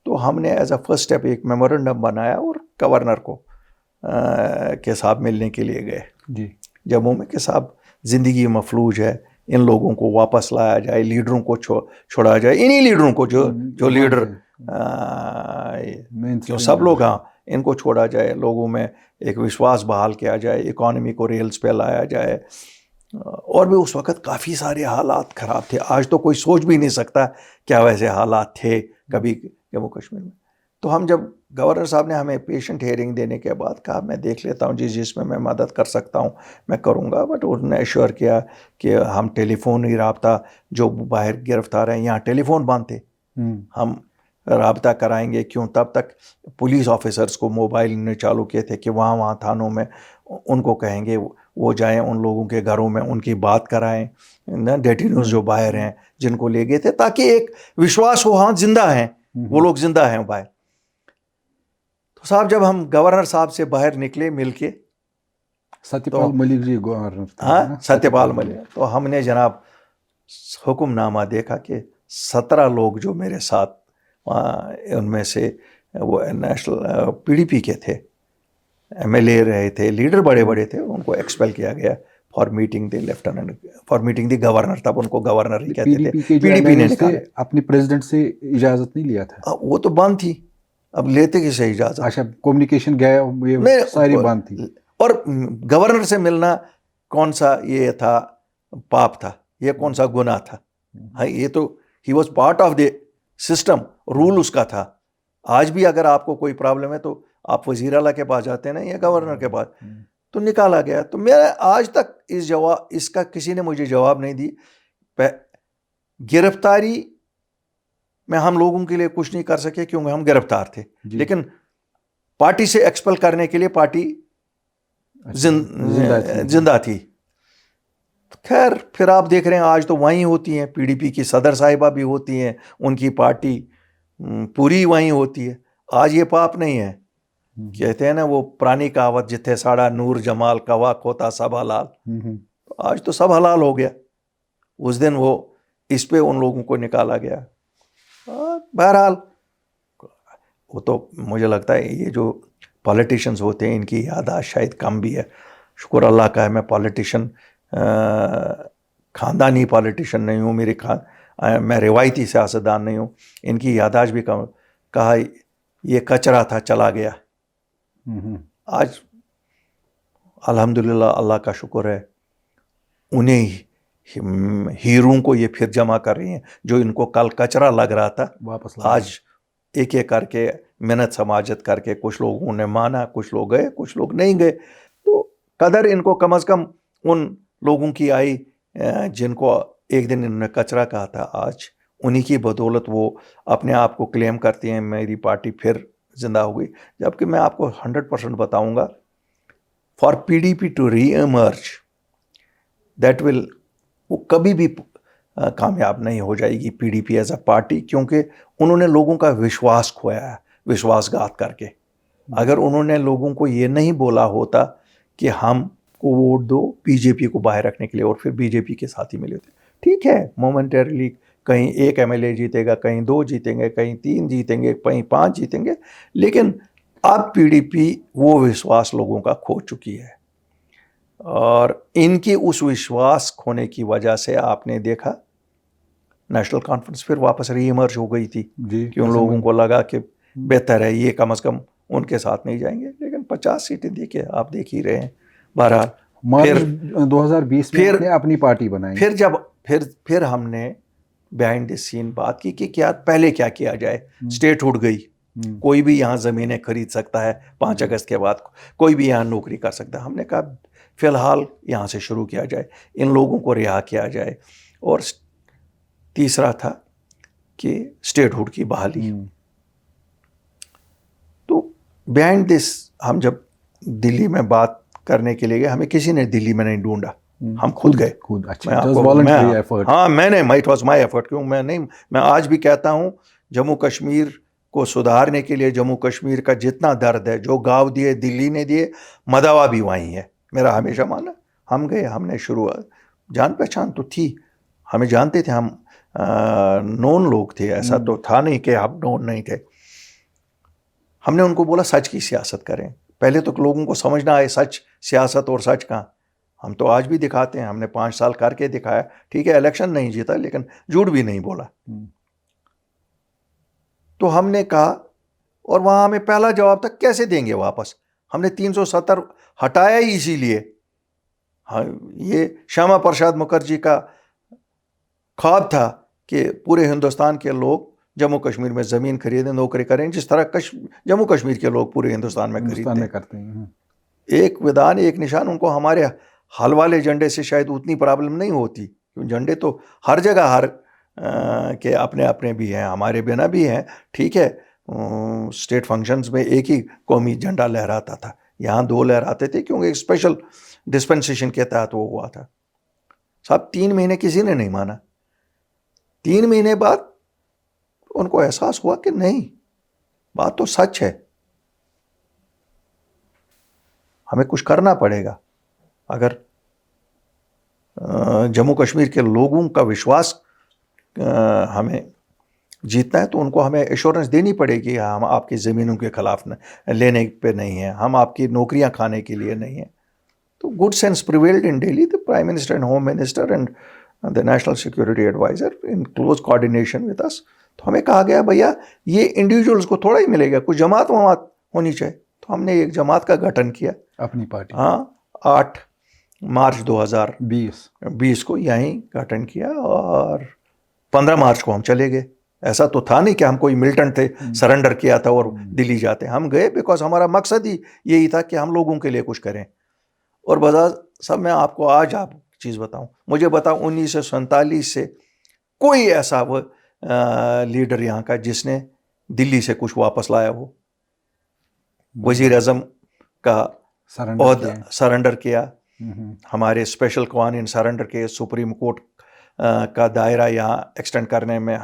تو ہم نے ایز اے فرسٹ اسٹیپ ایک میمورنڈم بنایا اور گورنر کو کے صاحب ملنے کے لیے گئے جی جموں میں کہ صاحب زندگی مفلوج ہے, ان لوگوں کو واپس لایا جائے, لیڈروں کو چھوڑا جائے, انہی لیڈروں کو جو لیڈر جو سب لوگ, ہاں ان کو چھوڑا جائے, لوگوں میں ایک وشواس بحال کیا جائے, اکانومی کو ریلز پہ لایا جائے. اور بھی اس وقت کافی سارے حالات خراب تھے, آج تو کوئی سوچ بھی نہیں سکتا کیا ویسے حالات تھے کبھی جموں کشمیر میں. تو ہم جب گورنر صاحب نے ہمیں پیشنٹ ہیئرنگ دینے کے بعد کہا میں دیکھ لیتا ہوں جس میں مدد کر سکتا ہوں میں کروں گا, بٹ انہوں نے ایشور کیا کہ ہم ٹیلی فون ہی رابطہ, جو باہر گرفتار ہیں یہاں ٹیلی فون بند تھے, ہم رابطہ کرائیں گے. کیوں؟ تب تک پولیس آفیسرز کو موبائل نے چالو کیے تھے کہ وہاں تھانوں میں ان کو کہیں گے وہ جائیں ان لوگوں کے گھروں میں ان کی بات کرائیں, ڈیٹینیوز جو باہر ہیں جن کو لے گئے تھے, تاکہ ایک وشواس ہو ہاں زندہ ہیں وہ لوگ, زندہ ہیں باہر. تو صاحب جب ہم گورنر صاحب سے باہر نکلے مل کے, ستیہ پال ملک جی گورنر تھے, ہاں ستیہ پال ملک, تو ہم نے جناب حکم نامہ دیکھا کہ 17 لوگ جو میرے ساتھ ان میں سے وہ نیشنل پی ڈی پی کے تھے, ایم ایل اے رہے تھے, لیڈر بڑے بڑے تھے, ان کو ایکسپیل کیا گیا for meeting the lieutenant, for meeting the governor. تب ان کو گورنر ہی کہتے تھے. پی ڈی پی نے نکالا. اپنے پریزیڈنٹ سے اجازت نہیں لیا تھا, وہ تو بند تھی, اب لیتے کسے اجازت؟ اچھا کمیونیکن گیا, یہ ساری بند تھی. اور گورنر سے ملنا کون سا یہ تھا پاپ تھا, یہ کون سا گناہ تھا؟ یہ تو he was part of the system, role اس کا تھا. آج بھی اگر آپ کو کوئی پرابلم ہے تو آپ وزیر اعلیٰ کے پاس جاتے ہیں نا, یا گورنر کے پاس. تو نکالا گیا. تو میرا آج تک اس کا کسی نے مجھے جواب نہیں دی. گرفتاری میں ہم لوگوں کے لیے کچھ نہیں کر سکے کیونکہ ہم گرفتار تھے, لیکن پارٹی سے ایکسپل کرنے کے لیے پارٹی زندہ تھی. خیر پھر آپ دیکھ رہے ہیں آج تو وہیں ہوتی ہیں, پی ڈی پی کی صدر صاحبہ بھی ہوتی ہیں, ان کی پارٹی پوری وہیں ہوتی ہے. آج یہ پاپ نہیں ہے. کہتے ہیں نا وہ پرانی کہاوت, جتھے ساڑا نور جمال کوا کھوتا سب حلال. آج تو سب حلال ہو گیا. اس دن وہ اس پہ ان لوگوں کو نکالا گیا. بہرحال وہ تو مجھے لگتا ہے یہ جو پالیٹیشنز ہوتے ہیں ان کی یاداشت شاید کم بھی ہے. شکر اللہ کا ہے میں پالیٹیشن خاندانی پالیٹیشن نہیں ہوں, میں روایتی سیاستدان نہیں ہوں. ان کی یاداشت بھی کم. کہا یہ کچرا تھا چلا گیا. آج الحمدللہ اللہ کا شکر ہے انہیں ہیروں کو یہ پھر جمع کر رہی ہیں جو ان کو کل کچرا لگ رہا تھا. آج ایک ایک کر کے محنت سماجت کر کے کچھ لوگوں نے مانا, کچھ لوگ گئے, کچھ لوگ نہیں گئے. تو قدر ان کو کم از کم ان لوگوں کی آئی جن کو ایک دن انہوں نے کچرا کہا تھا. آج انہی کی بدولت وہ اپنے آپ کو کلیم کرتی ہیں میری پارٹی پھر زندہ ہو گئی. جبکہ میں آپ کو 100% بتاؤں گا, for P D P to reemerge that will, وہ کبھی بھی کامیاب نہیں ہو جائے گی P D P as a party, کیونکہ انہوں نے لوگوں کا وشواس کھویا ہے وشواس گھات کر کے. اگر انہوں نے لوگوں کو یہ نہیں بولا ہوتا کہ ہم کو ووٹ دو بی جے پی کو باہر رکھنے کے لیے, اور پھر بی جے پی کے ساتھ ہی ملے ہوتے, ٹھیک ہے مومنٹریلی کہیں 1 MLA جیتے گا, کہیں 2 جیتیں گے, کہیں 3 جیتیں گے, کہیں 5 جیتیں گے, لیکن اب پی ڈی پی وہ وشواس لوگوں کا کھو چکی ہے. اور ان کی اس وشواس کھونے کی وجہ سے آپ نے دیکھا نیشنل کانفرنس پھر واپس ری ایمرج ہو گئی تھی, کہ ان لوگوں کو لگا کہ بہتر ہے یہ کم از کم ان کے ساتھ نہیں جائیں گے. لیکن 50 سیٹیں دیکھے آپ دیکھ ہی رہے ہیں. بہرحال مارچ 2020 میں نے اپنی پارٹی بنائی. پھر ہم نے بیہائنڈ دی سین بات کی کہ کیا پہلے کیا کیا جائے. اسٹیٹ اٹھ گئی, کوئی بھی یہاں زمینیں خرید سکتا ہے 5 اگست کے بعد, کوئی بھی یہاں نوکری کر سکتا ہے. ہم نے کہا فی الحال یہاں سے شروع کیا جائے, ان لوگوں کو رہا کیا جائے. اور تیسرا تھا کہ اسٹیٹ ہوڈ کی بحالی. تو بیہائنڈ دس ہم جب دلی میں بات کرنے کے لیے گئے, ہمیں کسی نے دلی میں نہیں ڈھونڈا, ہم خود گئے. ہاں میں نے, اٹ واز مائی ایفرٹ. کیوں میں آج بھی کہتا ہوں جموں کشمیر کو سدھارنے کے لیے جموں کشمیر کا جتنا درد ہے, جو گاؤں دیے دلی نے دیے, مداوا بھی وہیں ہے. میرا ہمیشہ مانا, ہم گئے, ہم نے شروعات, جان پہچان تو تھی, ہمیں جانتے تھے, ہم نون لوگ تھے, ایسا تو تھا نہیں کہ ہم نون نہیں تھے. ہم نے ان کو بولا سچ کی سیاست کریں. پہلے تو لوگوں کو سمجھنا آئے سچ سیاست اور سچ کہاں. ہم تو آج بھی دکھاتے ہیں, ہم نے 5 سال کر کے دکھایا. ٹھیک ہے الیکشن نہیں جیتا لیکن جھوٹ بھی نہیں بولا. تو ہم نے کہا, اور وہاں ہمیں پہلا جواب تھا کیسے دیں گے واپس. ہم نے 370 ہٹایا ہی اسی لیے. ہاں یہ شیما پرساد مکھرجی کا خواب تھا کہ پورے ہندوستان کے لوگ جموں کشمیر میں زمین خریدیں, نوکری کریں, جس طرح جموں کشمیر کے لوگ پورے ہندوستان میں کرتے ہیں. ایک ودان ایک نشان. ان کو ہمارے حل والے جھنڈے سے شاید اتنی پرابلم نہیں ہوتی, کیونکہ جھنڈے تو ہر جگہ ہر کہ اپنے اپنے بھی ہیں, ہمارے بنا بھی ہیں, ٹھیک ہے. اسٹیٹ فنکشنز میں ایک ہی قومی جھنڈا لہراتا تھا, یہاں 2 لہراتے تھے کیونکہ ایک اسپیشل ڈسپنسیشن کے تحت وہ ہوا تھا. صاحب 3 مہینے کسی نے نہیں مانا. 3 مہینے بعد ان کو احساس ہوا کہ نہیں, بات تو سچ ہے, ہمیں کچھ کرنا پڑے گا. اگر جموں کشمیر کے لوگوں کا وشواس ہمیں جیتنا ہے تو ان کو ہمیں ایشورنس دینی پڑے گی ہم آپ کی زمینوں کے خلاف لینے پہ نہیں ہیں, ہم آپ کی نوکریاں کھانے کے لیے نہیں ہیں. تو good sense prevailed in Delhi. The prime minister and home minister and the national security advisor in close coordination with us. تو ہمیں کہا گیا بھیا یہ انڈیویجولس کو تھوڑا ہی ملے گا, کچھ جماعت وماعت ہونی چاہیے. تو ہم نے ایک جماعت کا گٹھن کیا اپنی پارٹی. ہاں, 8 مارچ 2020 کو یہیں گٹھن کیا, اور 15 مارچ کو ہم چلے گئے. ایسا تو تھا نہیں کہ ہم کوئی ملٹنٹ تھے, سرنڈر کیا تھا اور دلی جاتے. ہم گئے بیکاز ہمارا مقصد ہی یہی تھا کہ ہم لوگوں کے لیے کچھ کریں. اور بذات سب میں آپ کو آج آپ چیز بتاؤں, مجھے بتاؤ 1947 سے کوئی ایسا وہ لیڈر یہاں کا جس نے دلی سے کچھ واپس لایا ہو. وزیر اعظم کا عہدہ سرنڈر کیا, ہمارے اسپیشل قوانین سرنڈر کے, سپریم کورٹ کا دائرہ یہاں ایکسٹینڈ کرنے میں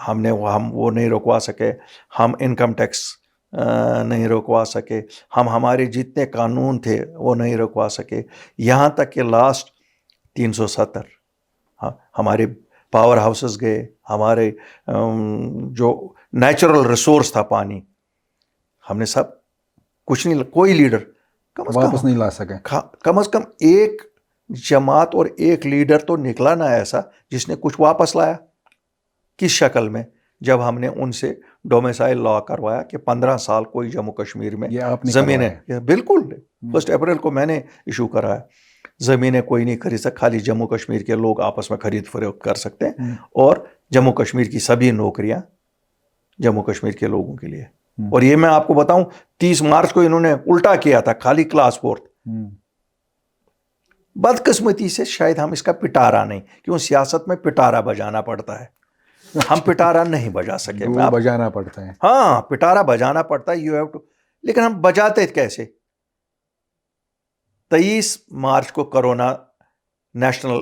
ہم وہ نہیں رکوا سکے, ہم انکم ٹیکس نہیں رکوا سکے, ہمارے جتنے قانون تھے وہ نہیں رکوا سکے. یہاں تک کہ لاسٹ 370 ہمارے پاور ہاؤسز گئے, ہمارے جو نیچرل ریسورس تھا پانی, ہم نے سب کچھ نہیں, کوئی لیڈر واپس نہیں لا سکے. کم از کم ایک جماعت اور ایک لیڈر تو نکلا نا ایسا جس نے کچھ واپس لایا. کس شکل میں؟ جب ہم نے ان سے ڈومیسائل لا کروایا کہ 15 سال کوئی جموں کشمیر میں زمینیں, بالکل 1 اپریل کو میں نے ایشو کرایا, زمینیں کوئی نہیں خرید سکتا, خالی جموں کشمیر کے لوگ آپس میں خرید فروخت کر سکتے ہیں, اور جموں کشمیر کی سبھی نوکریاں جموں کشمیر کے لوگوں کے لیے. اور یہ میں آپ کو بتاؤں 30 مارچ کو انہوں نے الٹا کیا تھا, خالی کلاس 4. بدقسمتی سے شاید ہم اس کا پٹارا نہیں, کیوں سیاست میں پٹارا بجانا پڑتا ہے, ہم پٹارا نہیں بجا سکے. بجانا پڑتا ہے, ہاں پٹارا بجانا پڑتا ہے, یو ہیو ٹو. لیکن ہم بجاتے کیسے؟ 23 مارچ کو کرونا نیشنل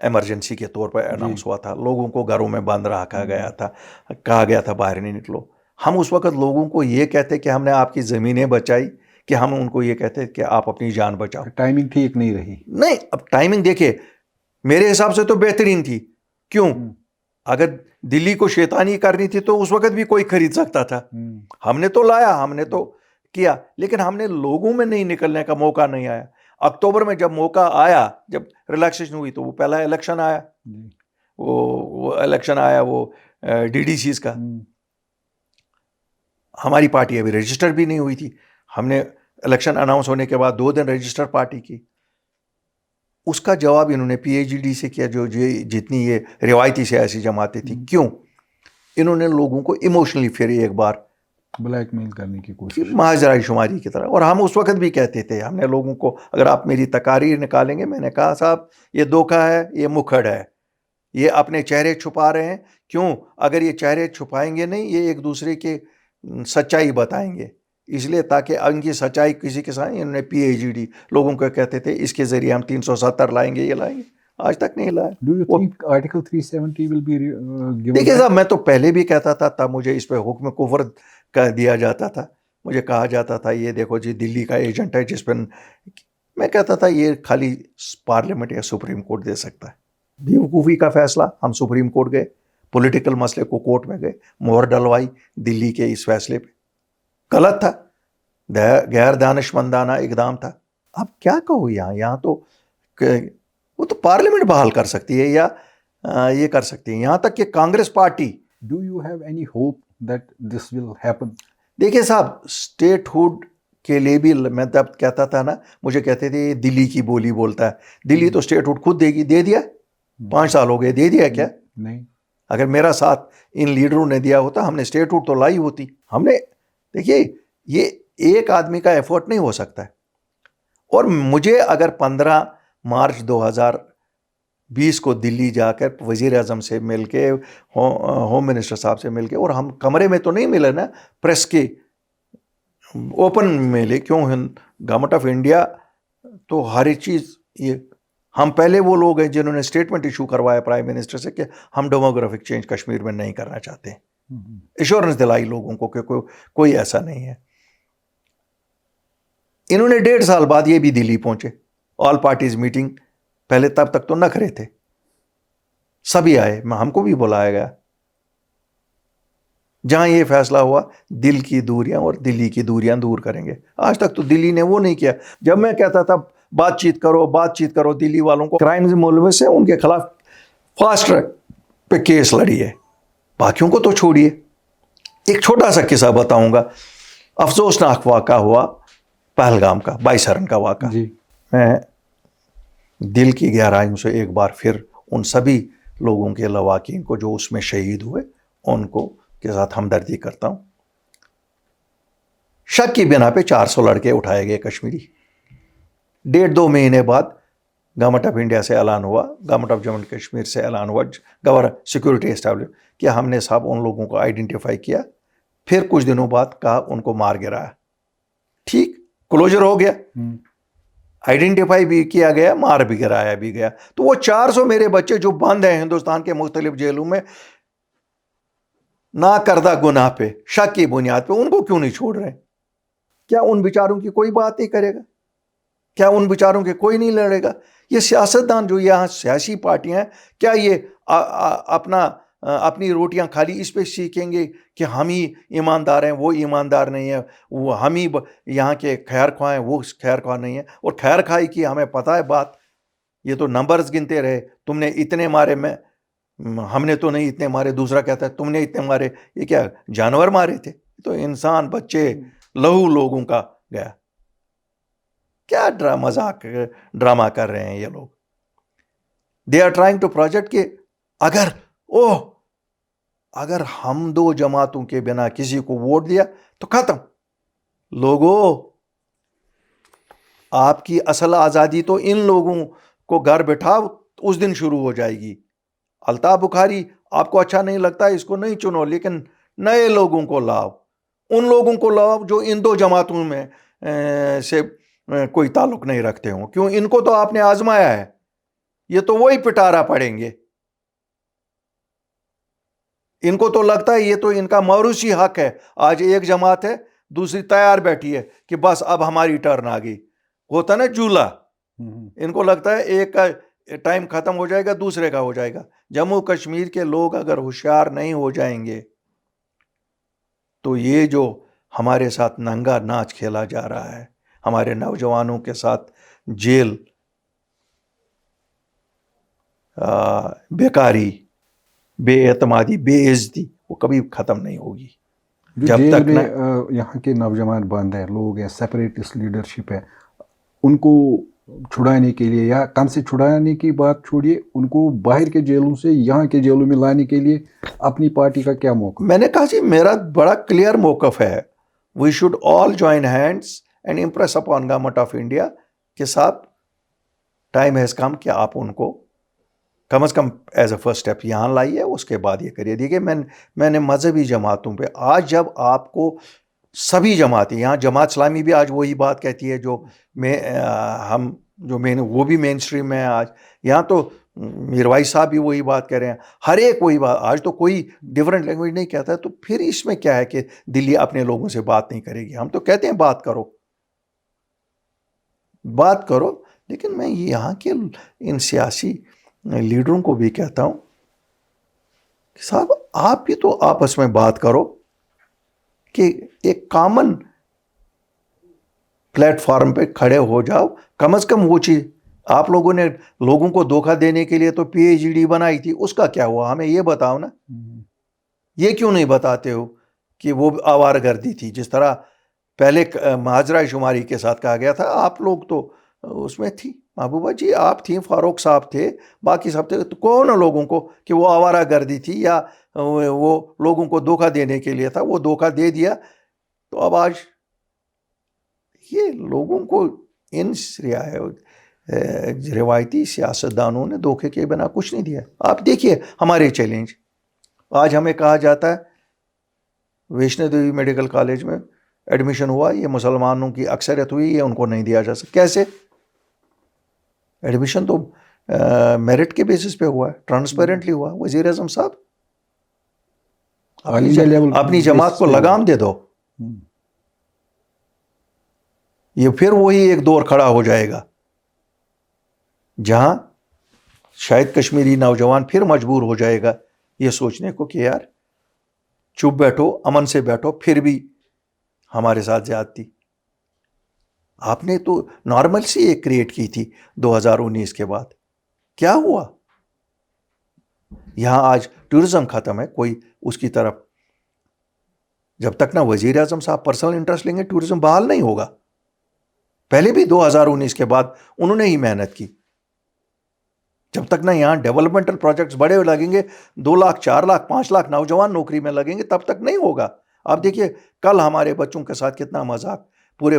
ایمرجنسی کے طور پر اناؤنس ہوا تھا, لوگوں کو گھروں میں بند رکھا گیا تھا, کہا گیا تھا باہر نہیں نکلو. ہم اس وقت لوگوں کو یہ کہتے کہ ہم نے آپ کی زمینیں بچائی, کہ ہم ان کو یہ کہتے کہ آپ اپنی جان بچاؤ. ٹائمنگ ٹھیک نہیں رہی. نہیں, اب ٹائمنگ دیکھیں میرے حساب سے تو بہترین تھی. کیوں؟ اگر دلی کو شیطانی کرنی تھی تو اس وقت بھی کوئی خرید سکتا تھا. ہم نے تو لایا, ہم نے تو کیا, لیکن ہم نے لوگوں میں نہیں نکلنے کا موقع نہیں آیا. اکتوبر میں جب موقع آیا, جب ریلیکسیشن ہوئی, تو وہ پہلا الیکشن آیا, وہ الیکشن آیا وہ DDCs کا. ہماری پارٹی ابھی رجسٹر بھی نہیں ہوئی تھی. ہم نے الیکشن اناؤنس ہونے کے بعد 2 دن رجسٹر پارٹی کی. اس کا جواب انہوں نے PhD سے کیا, جو جتنی یہ روایتی سیاسی جماعتیں تھیں. کیوں؟ انہوں نے لوگوں کو ایموشنلی پھر ایک بار بلیک میل کرنے کی کوشش, مہاجرائی شماری کی طرح. اور ہم اس وقت بھی کہتے تھے, ہم نے لوگوں کو, اگر آپ میری تقاریر نکالیں گے, میں نے کہا صاحب یہ دھوکہ ہے, یہ مکھڑ ہے, یہ اپنے چہرے چھپا رہے ہیں. کیوں؟ اگر یہ چہرے چھپائیں گے نہیں, یہ ایک دوسرے کے سچائی بتائیں گے, اس لیے تاکہ ان کی سچائی کسی کے ساتھ. انہوں نے PhD لوگوں کو کہتے تھے اس کے ذریعے ہم 370 لائیں گے, یہ لائیں گے, آج تک نہیں لائے. Do you think Article 370 will be given? دیکھیے صاحب, میں تو پہلے بھی کہتا تھا, تب مجھے اس پہ حکم کفر کا دیا جاتا تھا. مجھے کہا جاتا تھا یہ دیکھو جی دلی کا ایجنٹ ہے جس پہ, میں کہتا تھا یہ خالی پارلیمنٹ یا سپریم کورٹ دے سکتا ہے. بیوقوفی کا فیصلہ, ہم سپریم کورٹ گئے, پولیٹیکل مسئلے کو کورٹ میں گئے, مہر ڈلوائی دلی کے اس فیصلے پہ. غلط تھا, غیر دانشمندانہ اقدام تھا. اب کیا کہو, یہاں تو وہ تو پارلیمنٹ بحال کر سکتی ہے یا یہ کر سکتی ہے, یہاں تک کہ Congress party. Do you have any hope that this will happen? دیکھیں صاحب, اسٹیٹ ہوڈ کے لیے بھی میں تب کہتا تھا نا, مجھے کہتے تھے یہ دلی کی بولی بولتا ہے. دلی تو اسٹیٹ ہوڈ خود دے گی, دے دیا, 5 سال ہو گئے, دے دیا کیا؟ نہیں. اگر میرا ساتھ ان لیڈروں نے دیا ہوتا, ہم نے اسٹیٹ ہوڈ تو لائی ہوتی. ہم نے, دیکھیے یہ ایک آدمی کا ایفورٹ نہیں ہو سکتا ہے. اور مجھے اگر 15 مارچ 20 کو دلی جا کر وزیر اعظم سے مل کے, ہوم منسٹر صاحب سے مل کے, اور ہم کمرے میں تو نہیں ملے نا, پریس کے اوپن ملے. کیوں؟ گورنمنٹ آف انڈیا تو ہر ایک چیز, یہ ہم پہلے وہ لوگ ہیں جنہوں نے اسٹیٹمنٹ ایشو کروایا پرائم منسٹر سے کہ ہم ڈیموگرافک چینج کشمیر میں نہیں کرنا چاہتے. ایشورنس دلائی لوگوں کو کہ کوئی ایسا نہیں ہے. انہوں نے 1.5 سال بعد یہ بھی دلی پہنچے, آل پارٹیز میٹنگ. پہلے تب تک تو نخرے تھے, سبھی آئے, ہم کو بھی بلایا گیا. جہاں یہ فیصلہ ہوا دل کی دوریاں اور دلی کی دوریاں دور کریں گے. آج تک تو دلی نے وہ نہیں کیا. جب میں کہتا تھا بات چیت کرو, دلی والوں کو کرائمز ملوث ہیں, ان کے خلاف فاسٹ ٹریک پہ کیس لڑیے, باقیوں کو تو چھوڑیے. ایک چھوٹا سا قصہ بتاؤں گا, افسوسناک واقعہ ہوا پہلگام کا, 22 رن کا واقعہ. میں دل کی گہرائیوں سے ایک بار پھر ان سبھی لوگوں کے لواحقین کو جو اس میں شہید ہوئے, ان کو کے ساتھ ہمدردی کرتا ہوں. شک کی بنا پہ 400 لڑکے اٹھائے گئے کشمیری. 1.5-2 مہینے بعد گورنمنٹ آف انڈیا سے اعلان ہوا, government of Jammu and Kashmir سے اعلان ہوا, گورنر سیکورٹی اسٹیبلش کہ ہم نے صاحب ان لوگوں کو آئیڈینٹیفائی کیا. پھر کچھ دنوں بعد کہا ان کو مار گرایا. ٹھیک, کلوجر ہو گیا, آئیڈینٹیفائی بھی کیا گیا, مار بھی گرایا بھی گیا. تو وہ 400 میرے بچے جو بند ہیں ہندوستان کے مختلف جیلوں میں نہ کردہ گناہ پہ, شک کی بنیاد پہ, ان کو کیوں نہیں چھوڑ رہے؟ کیا ان بیچاروں کی کوئی بات نہیں کرے گا؟ کیا ان بیچاروں کے کوئی نہیں لڑے گا؟ یہ سیاستدان جو یہاں سیاسی پارٹیاں ہیں, کیا یہ اپنی روٹیاں کھالی اس پہ سیکھیں گے کہ ہم ہی ایماندار ہیں, وہ ایماندار نہیں ہے, وہ ہم ہی یہاں کے خیر خواہ ہیں, وہ خیر خواہ نہیں ہے؟ اور خیر خواہی کی ہمیں پتہ ہے بات, یہ تو نمبرز گنتے رہے, تم نے اتنے مارے, ہم نے تو نہیں اتنے مارے, دوسرا کہتا ہے تم نے اتنے مارے. یہ کیا جانور مارے تھے؟ تو انسان, بچے, لہو لوگوں کا گیا. کیا ڈرامہ کر رہے ہیں یہ لوگ؟ They are trying to project کہ اگر ہم 2 جماعتوں کے بنا کسی کو ووٹ دیا تو ختم. لوگوں, آپ کی اصل آزادی تو ان لوگوں کو گھر بٹھاؤ, اس دن شروع ہو جائے گی. الطاف بخاری آپ کو اچھا نہیں لگتا, اس کو نہیں چنو, لیکن نئے لوگوں کو لاؤ, ان لوگوں کو لاؤ جو ان 2 جماعتوں میں سے کوئی تعلق نہیں رکھتے ہوں. کیوں؟ ان کو تو آپ نے آزمایا ہے, یہ تو وہی پٹارا پڑیں گے. ان کو تو لگتا ہے یہ تو ان کا موروثی حق ہے. آج ایک جماعت ہے, دوسری تیار بیٹھی ہے کہ بس اب ہماری ٹرن آ گئی. ہوتا نا جھولا, ان کو لگتا ہے ایک کا ٹائم ختم ہو جائے گا, دوسرے کا ہو جائے گا. جموں کشمیر کے لوگ اگر ہوشیار نہیں ہو جائیں گے تو یہ جو ہمارے ساتھ ننگا ناچ کھیلا جا رہا ہے, ہمارے نوجوانوں کے ساتھ جیل, بیکاری, بے اعتمادی, بے عزتی, وہ کبھی ختم نہیں ہوگی. جو جب جیل تک میں یہاں کے نوجوان بند ہیں, لوگ ہیں, سیپریٹسٹ لیڈرشپ ہے, ان کو چھڑانے کے لیے, یا کم سے چھڑانے کی بات چھوڑیے, ان کو باہر کے جیلوں سے یہاں کے جیلوں میں لانے کے لیے اپنی پارٹی کا کیا موقف؟ میں نے کہا جی میرا بڑا کلیئر موقف ہے. We should all join hands and impress upon government of India کے ساتھ ٹائم ہیز کم کہ آپ ان کو کم از کم ایز اے فرسٹ اسٹیپ یہاں لائیے, اس کے بعد یہ کریے. دیکھیے میں نے مذہبی جماعتوں پہ, آج جب آپ کو سبھی جماعتیں, یہاں جماعت اسلامی بھی آج وہی بات کہتی ہے جو ہم جو وہ بھی مین اسٹریم میں ہے آج. یہاں تو میروائس صاحب بھی وہی بات کہہ رہے ہیں, ہر ایک وہی بات. آج تو کوئی ڈیفرنٹ لینگویج نہیں کہتا ہے. تو پھر اس میں کیا ہے کہ دلی اپنے لوگوں سے بات نہیں کرے گی؟ ہم تو کہتے ہیں بات کرو, لیکن میں یہاں کے ان سیاسی لیڈروں کو بھی کہتا ہوں کہ صاحب آپ بھی تو آپس میں بات کرو کہ ایک کامن پلیٹ فارم پہ کھڑے ہو جاؤ. کم از کم وہ چیز آپ لوگوں نے لوگوں کو دھوکہ دینے کے لیے تو PhD بنائی تھی, اس کا کیا ہوا؟ ہمیں یہ بتاؤ نا. یہ کیوں نہیں بتاتے ہو کہ وہ آوارہ گردی تھی, جس طرح پہلے مہاجرہ شماری کے ساتھ کہا گیا تھا. آپ لوگ تو اس میں تھی, محبوبہ جی آپ تھیں, فاروق صاحب تھے, باقی سب تھے. تو کون لوگوں کو کہ وہ آوارہ گردی تھی یا وہ لوگوں کو دھوکہ دینے کے لیے تھا, وہ دھوکہ دے دیا. تو اب آج یہ لوگوں کو روایتی سیاستدانوں نے دھوکے کے بنا کچھ نہیں دیا. آپ دیکھیے ہمارے چیلنج. آج ہمیں کہا جاتا ہے ویشنو دیوی میڈیکل کالج میں ایڈمیشن ہوا, یہ مسلمانوں کی اکثریت ہوئی, یہ ان کو نہیں دیا جا سکتا. کیسے؟ ایڈمیشن تو میرٹ کے بیسس پہ ہوا ہے, ٹرانسپیرنٹلی ہوا. وزیر اعظم صاحب اپنی جماعت کو لگام دے دو, یہ پھر وہی ایک دور کھڑا ہو جائے گا جہاں شاید کشمیری نوجوان پھر مجبور ہو جائے گا یہ سوچنے کو کہ یار چپ بیٹھو, امن سے بیٹھو, پھر بھی ہمارے ساتھ زیادتی. آپ نے تو نارمل سی ایک کریٹ کی تھی 2019 کے بعد, کیا ہوا؟ یہاں آج ٹورزم ختم ہے, کوئی اس کی طرف جب تک نہ وزیر اعظم صاحب پرسنل انٹرسٹ لیں گے ٹورزم بحال نہیں ہوگا. پہلے بھی 2019 کے بعد انہوں نے ہی محنت کی. جب تک نہ یہاں ڈیولپمنٹل پروجیکٹس بڑے لگیں گے, 2 لاکھ 4 لاکھ 5 لاکھ نوجوان نوکری میں لگیں گے, تب تک نہیں ہوگا. آپ دیکھیے کل ہمارے بچوں کے ساتھ کتنا مذاق. پورے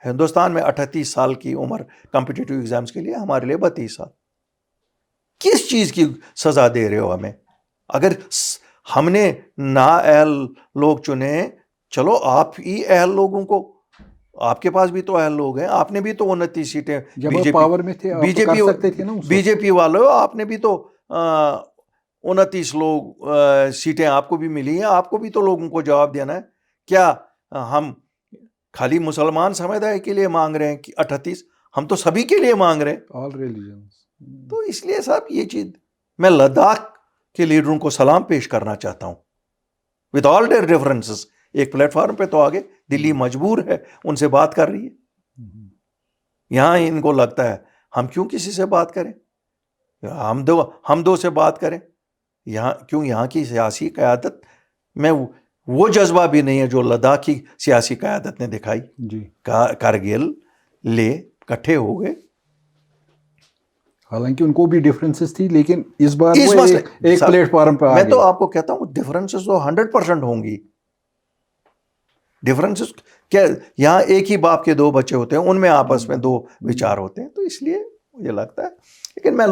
ہندوستان میں 38 سال کی عمر کمپٹیٹیو ایگزامز کے لیے, ہمارے لیے 32 سال. کس چیز کی سزا دے رہے ہو ہمیں؟ اگر ہم نے نااہل لوگ چنے, چلو آپ ہی اہل لوگوں کو, آپ کے پاس بھی تو اہل لوگ ہیں, آپ نے بھی تو 29 سیٹیں بی جے پی والوں, آپ نے بھی تو 29 لوگ سیٹیں آپ کو بھی ملی ہیں, آپ کو بھی تو لوگوں کو جواب دینا ہے. کیا ہم خالی مسلمان سمودائے کے لیے مانگ رہے ہیں کہ 38؟ ہم تو سبھی کے لیے مانگ رہے ہیں. تو اس لیے صاحب یہ چیز میں لداخ کے لیڈروں کو سلام پیش کرنا چاہتا ہوں with all their differences. ایک پلیٹ فارم پہ تو آگے دلی مجبور ہے, ان سے بات کر رہی ہے. یہاں ان کو لگتا ہے ہم کیوں کسی سے بات کریں, ہم دو سے بات کریں. یہاں کی سیاسی قیادت میں وہ جذبہ بھی نہیں ہے جو لداخ کی سیاسی قیادت نے دکھائی. کارگل لے کٹھے ہو گئے, حالانکہ ان کو بھی ڈفرینسز تھی, لیکن اس بار وہ ایک پلیٹ فارم پہ آ گئے. میں تو آپ کو کہتا ہوں ڈفرینسز تو 100% ہوں گی. ڈفرینسز کیا, یہاں ایک ہی باپ کے 2 بچے ہوتے ہیں, ان میں آپس میں 2 وچار ہوتے ہیں. تو اس لیے مجھے لگتا ہے, لیکن میں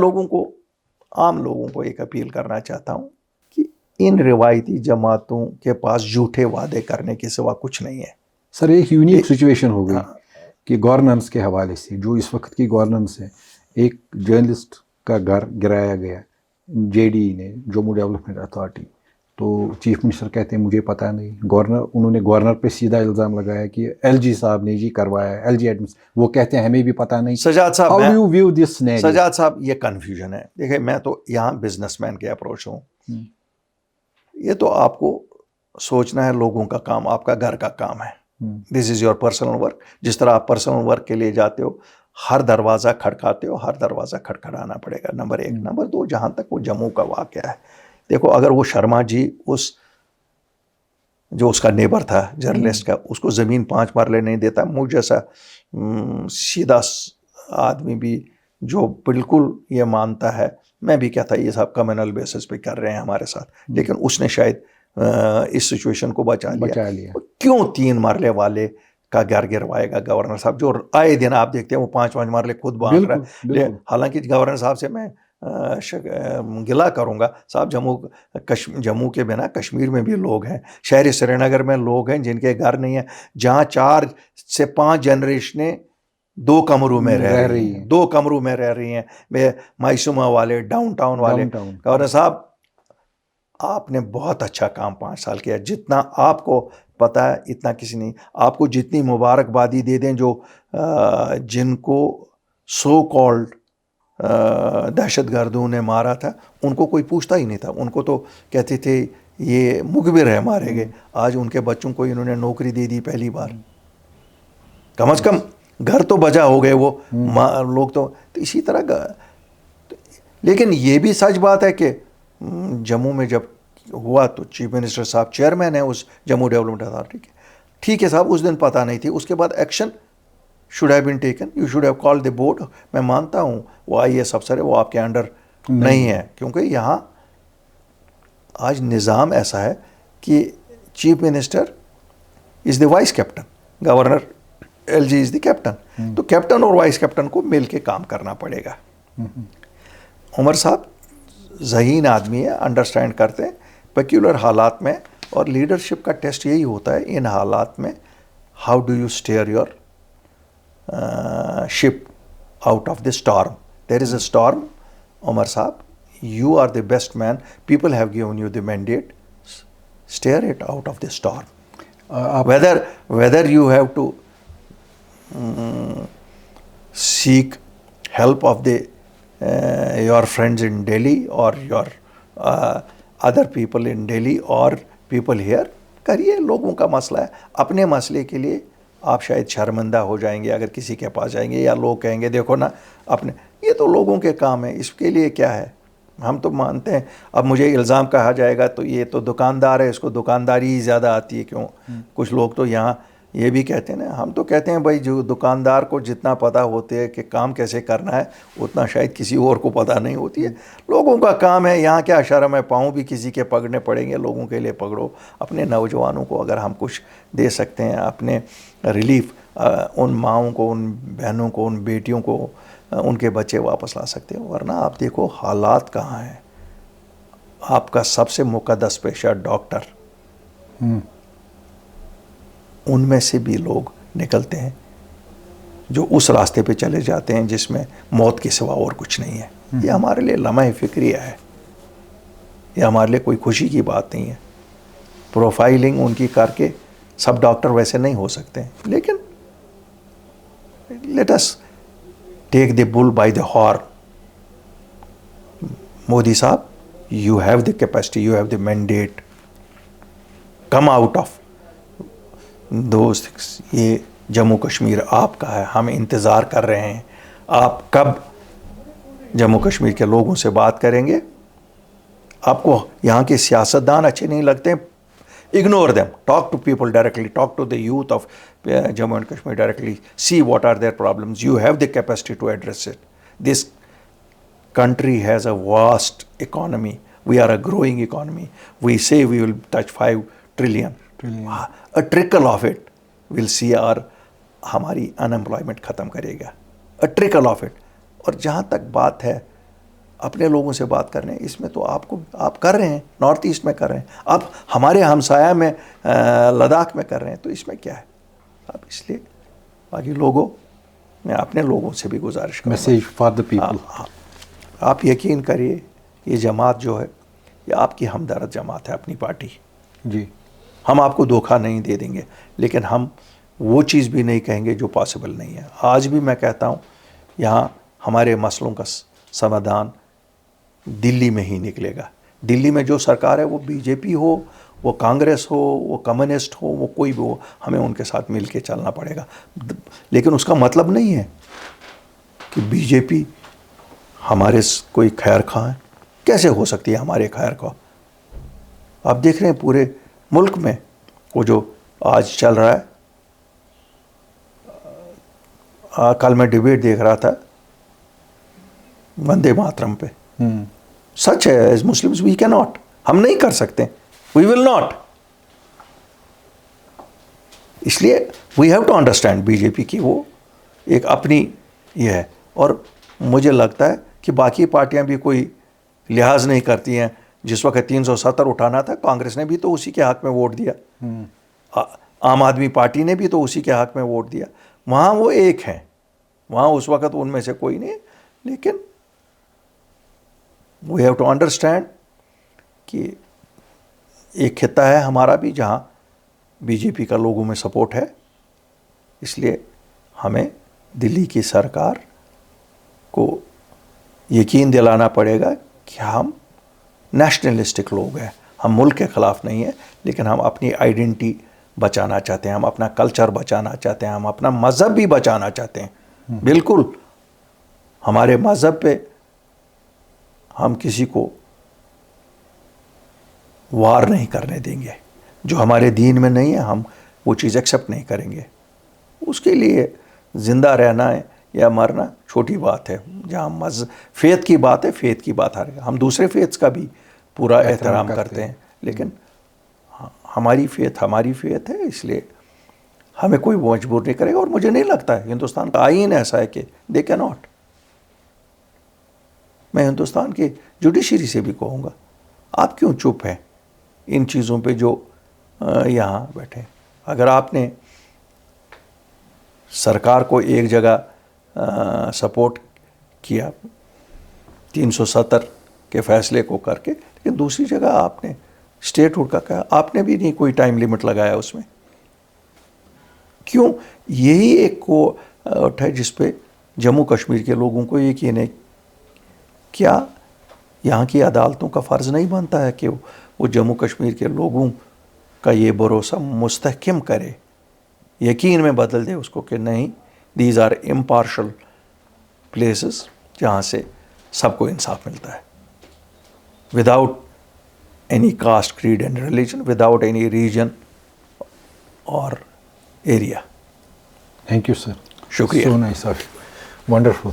عام لوگوں کو ایک اپیل کرنا چاہتا ہوں کہ ان روایتی جماعتوں کے پاس جھوٹے وعدے کرنے کے سوا کچھ نہیں ہے. سر ایک یونیک سچویشن ہو گئی کہ گورننس کے حوالے سے, جو اس وقت کی گورننس ہے, ایک جرنلسٹ کا گھر گرایا گیا جے ڈی نے, جموں ڈیولپمنٹ اتھارٹی. تو چیف منسٹر کہتے ہیں مجھے پتہ نہیں. انہوں نے گورنر پہ سیدھا الزام لگایا کہ ایل جی صاحب نے جی کروایا, ایل جی ایڈمنس. وہ کہتے ہیں ہمیں بھی پتہ نہیں. سجاد صاحب, How do you view this scenario? Sajjad صاحب یہ کنفیوژن ہے. دیکھیں میں تو یہاں بزنس مین کے اپروچ ہوں. یہ تو آپ کو سوچنا ہے, لوگوں کا کام آپ کا گھر کا کام ہے. دس از یور پرسنل ورک. جس طرح آپ پرسنل ورک کے لیے جاتے ہو, ہر دروازہ کھٹکھاتے ہو, ہر دروازہ کھٹکھٹانا پڑے گا. نمبر 1. نمبر 2, جہاں تک وہ جموں کا واقعہ ہے, دیکھو اگر وہ شرما جی جو اس کا نیبر تھا جرنلسٹ کا, اس کو زمین 5 مرلے نہیں دیتا, مجھ جیسا سیدھا آدمی بھی جو بالکل یہ مانتا ہے, میں بھی کہتا یہ صاحب کمیونل بیسس پہ کر رہے ہیں ہمارے ساتھ, لیکن اس نے شاید اس سچویشن کو بچا لیا. کیوں 3 مرلے والے کا گھر گروائے گا گورنر صاحب, جو آئے دن آپ دیکھتے ہیں وہ 5 مرلے خود باندھ رہا ہے. حالانکہ گورنر صاحب سے میں گلا کروں گا, صاحب جموں کے بنا کشمیر میں بھی لوگ ہیں, شہر سری نگر میں لوگ ہیں جن کے گھر نہیں ہیں, جہاں 4 سے 5 جنریشنیں 2 کمروں میں رہ رہی ہیں. 2 کمروں میں رہ رہی ہیں. مائسوما والے, ڈاؤن ٹاؤن والے. گورنر صاحب آپ نے بہت اچھا کام 5 سال کیا. جتنا آپ کو پتہ ہے اتنا کسی نہیں. آپ کو جتنی مبارکبادی دے دیں جو جن کو سو کالڈ دہشت گردوں نے مارا تھا, ان کو کوئی پوچھتا ہی نہیں تھا. ان کو تو کہتے تھے یہ مخبر ہے مارے گئے. آج ان کے بچوں کو انہوں نے نوکری دے دی پہلی بار. کم از کم گھر تو بجا ہو گئے وہ لوگ. تو اسی طرح. لیکن یہ بھی سچ بات ہے کہ جموں میں جب ہوا تو چیف منسٹر صاحب چیئرمین ہیں اس جموں ڈیولپمنٹ اتھارٹی کے. ٹھیک ہے صاحب, اس دن پتہ نہیں تھی, اس کے بعد action should have been taken. You should have called the board. میں مانتا ہوں وہ IAS افسر ہے, وہ آپ کے انڈر نہیں ہے, کیونکہ یہاں آج نظام ایسا ہے کہ chief minister is the vice captain, governor LG is the captain. تو کیپٹن اور وائس کیپٹن کو مل کے کام کرنا پڑے گا. عمر صاحب ذہین آدمی ہے, انڈرسٹینڈ کرتے ہیں پیکولر حالات میں, اور لیڈرشپ کا ٹیسٹ یہی ہوتا ہے ان حالات میں, how do you steer your ship out of the storm. There is a storm, Omar Sahab, you are the best man, people have given you the mandate, steer it out of the storm. Whether you have to seek help of the your friends in Delhi or your other people in Delhi or people here, کریے. لوگوں کا مسئلہ ہے, اپنے مسئلے کے لیے آپ شاید شرمندہ ہو جائیں گے اگر کسی کے پاس جائیں گے, یا لوگ کہیں گے دیکھو نا اپنے, یہ تو لوگوں کے کام ہے, اس کے لیے کیا ہے. ہم تو مانتے ہیں. اب مجھے الزام کہا جائے گا تو یہ تو دکاندار ہے, اس کو دکانداری ہی زیادہ آتی ہے. کیوں؟ کچھ لوگ تو یہاں یہ بھی کہتے ہیں نا, ہم تو کہتے ہیں بھائی جو دکاندار کو جتنا پتہ ہوتے ہے کہ کام کیسے کرنا ہے, اتنا شاید کسی اور کو پتہ نہیں ہوتی ہے. لوگوں کا کام ہے, یہاں کیا شرم ہے, پاؤں بھی کسی کے پکڑنے پڑیں گے, لوگوں کے لیے پکڑو. اپنے نوجوانوں کو اگر ہم کچھ دے سکتے ہیں, اپنے ریلیف, ان ماؤں کو, ان بہنوں کو, ان بیٹیوں کو, ان کے بچے واپس لا سکتے ہیں. ورنہ آپ دیکھو حالات کہاں ہیں. آپ کا سب سے مقدس پیشہ ڈاکٹر, ان میں سے بھی لوگ نکلتے ہیں جو اس راستے پہ چلے جاتے ہیں جس میں موت کے سوا اور کچھ نہیں ہے. یہ ہمارے لیے لمحہ فکریہ ہے, یہ ہمارے لیے کوئی خوشی کی بات نہیں ہے. پروفائلنگ ان کی کر کے سب ڈاکٹر ویسے نہیں ہو سکتے ہیں, لیکن let us take the bull by the horn. Modi Sahab, you have the capacity, you have the mandate, come out of دوست. یہ جموں کشمیر آپ کا ہے, ہم انتظار کر رہے ہیں آپ کب جموں کشمیر کے لوگوں سے بات کریں گے. آپ کو یہاں کے سیاستدان اچھے نہیں لگتے, ignore them, talk to people directly, talk to the youth of Jammu and Kashmir directly, see what are their problems, you have the capacity to address it. This country has a vast economy, we are a growing economy, we say we will touch 5 trillion. A trickle of it will see our ہماری unemployment ختم کرے گا, a trickle of it. اور جہاں تک بات ہے اپنے لوگوں سے بات کرنے, اس میں تو آپ کر رہے ہیں, نارتھ ایسٹ میں کر رہے ہیں, آپ ہمارے ہمسایہ میں لداخ میں کر رہے ہیں, تو اس میں کیا ہے. اب اس لیے باقی لوگوں, میں اپنے لوگوں سے بھی گزارش کروں گا, میسیج فار دا پیپل, آپ یقین کریے یہ جماعت جو ہے یہ آپ کی ہمدرد جماعت ہے, اپنی پارٹی. جی, ہم آپ کو دھوکہ نہیں دے دیں گے, لیکن ہم وہ چیز بھی نہیں کہیں گے جو پاسبل نہیں ہے. آج بھی میں کہتا ہوں یہاں ہمارے مسئلوں کا سمادھان دلی میں ہی نکلے گا. دلی میں جو سرکار ہے وہ BJP ہو, وہ کانگریس ہو, وہ کمیونسٹ ہو, وہ کوئی بھی ہو, ہمیں ان کے ساتھ مل کے چلنا پڑے گا. لیکن اس کا مطلب نہیں ہے کہ BJP ہمارے کوئی خیر خواہ ہے. کیسے ہو سکتی ہے ہمارے خیر خواہ؟ آپ دیکھ رہے ہیں پورے ملک میں وہ جو آج چل رہا ہے. کل میں ڈیبیٹ دیکھ رہا تھا وندے ماترم پہ. سچ ہے, ایز مسلمز وی کی ناٹ, ہم نہیں کر سکتے, وی ول ناٹ. اس لیے we have to understand BJP کی وہ ایک اپنی یہ ہے. اور مجھے لگتا ہے کہ باقی پارٹیاں بھی کوئی لحاظ نہیں کرتی ہیں. جس وقت 370 اٹھانا تھا, کانگریس نے بھی تو اسی کے حق میں ووٹ دیا, عام آدمی پارٹی نے بھی تو اسی کے حق میں ووٹ دیا. وہاں وہ ایک ہیں, وہاں اس وقت ان میں سے کوئی نہیں. لیکن وی ہیو ٹو انڈرسٹینڈ کہ ایک خطہ ہے ہمارا بھی جہاں BJP کا لوگوں میں سپورٹ ہے. اس لیے ہمیں دلی کی سرکار کو یقین دلانا پڑے گا کہ ہم نیشنلسٹک لوگ ہیں, ہم ملک کے خلاف نہیں ہیں, لیکن ہم اپنی آئیڈینٹی بچانا چاہتے ہیں, ہم اپنا کلچر بچانا چاہتے ہیں, ہم اپنا مذہب بھی بچانا چاہتے ہیں. بالکل ہمارے مذہب پہ ہم کسی کو وار نہیں کرنے دیں گے. جو ہمارے دین میں نہیں ہے ہم وہ چیز ایکسیپٹ نہیں کریں گے. اس کے لیے زندہ رہنا ہے یا مرنا چھوٹی بات ہے. جہاں فیتھ کی بات ہے, فیتھ کی بات ہم دوسرے فیتھس کا بھی پورا احترام کرتے ہیں, لیکن ہماری فیتھ ہے. اس لیے ہمیں کوئی مجبور نہیں کرے گا، اور مجھے نہیں لگتا ہے ہندوستان کا آئین ایسا ہے کہ دے کی ناٹ. میں ہندوستان کی جوڈیشری سے بھی کہوں گا آپ کیوں چپ ہیں ان چیزوں پہ جو یہاں بیٹھے. اگر آپ نے سرکار کو ایک جگہ سپورٹ کیا 370 کے فیصلے کو کر کے، لیکن دوسری جگہ آپ نے اسٹیٹ ہوڈ کا کہا، آپ نے بھی نہیں کوئی ٹائم لمٹ لگایا اس میں. کیوں؟ یہی ایک کوٹ ہے جس پہ جموں کشمیر کے لوگوں کو یقین ہے. کیا یہاں کی عدالتوں کا فرض نہیں بنتا ہے کہ وہ جموں کشمیر کے لوگوں کا یہ بھروسہ مستحکم کرے، یقین میں بدل دے اس کو کہ نہیں، دیز آر امپارشل پلیسز جہاں سے سب کو انصاف ملتا ہے، without any caste, creed and religion, without any region اور ایریا. Thank you, sir. شکریہ. So nice of you. Wonderful.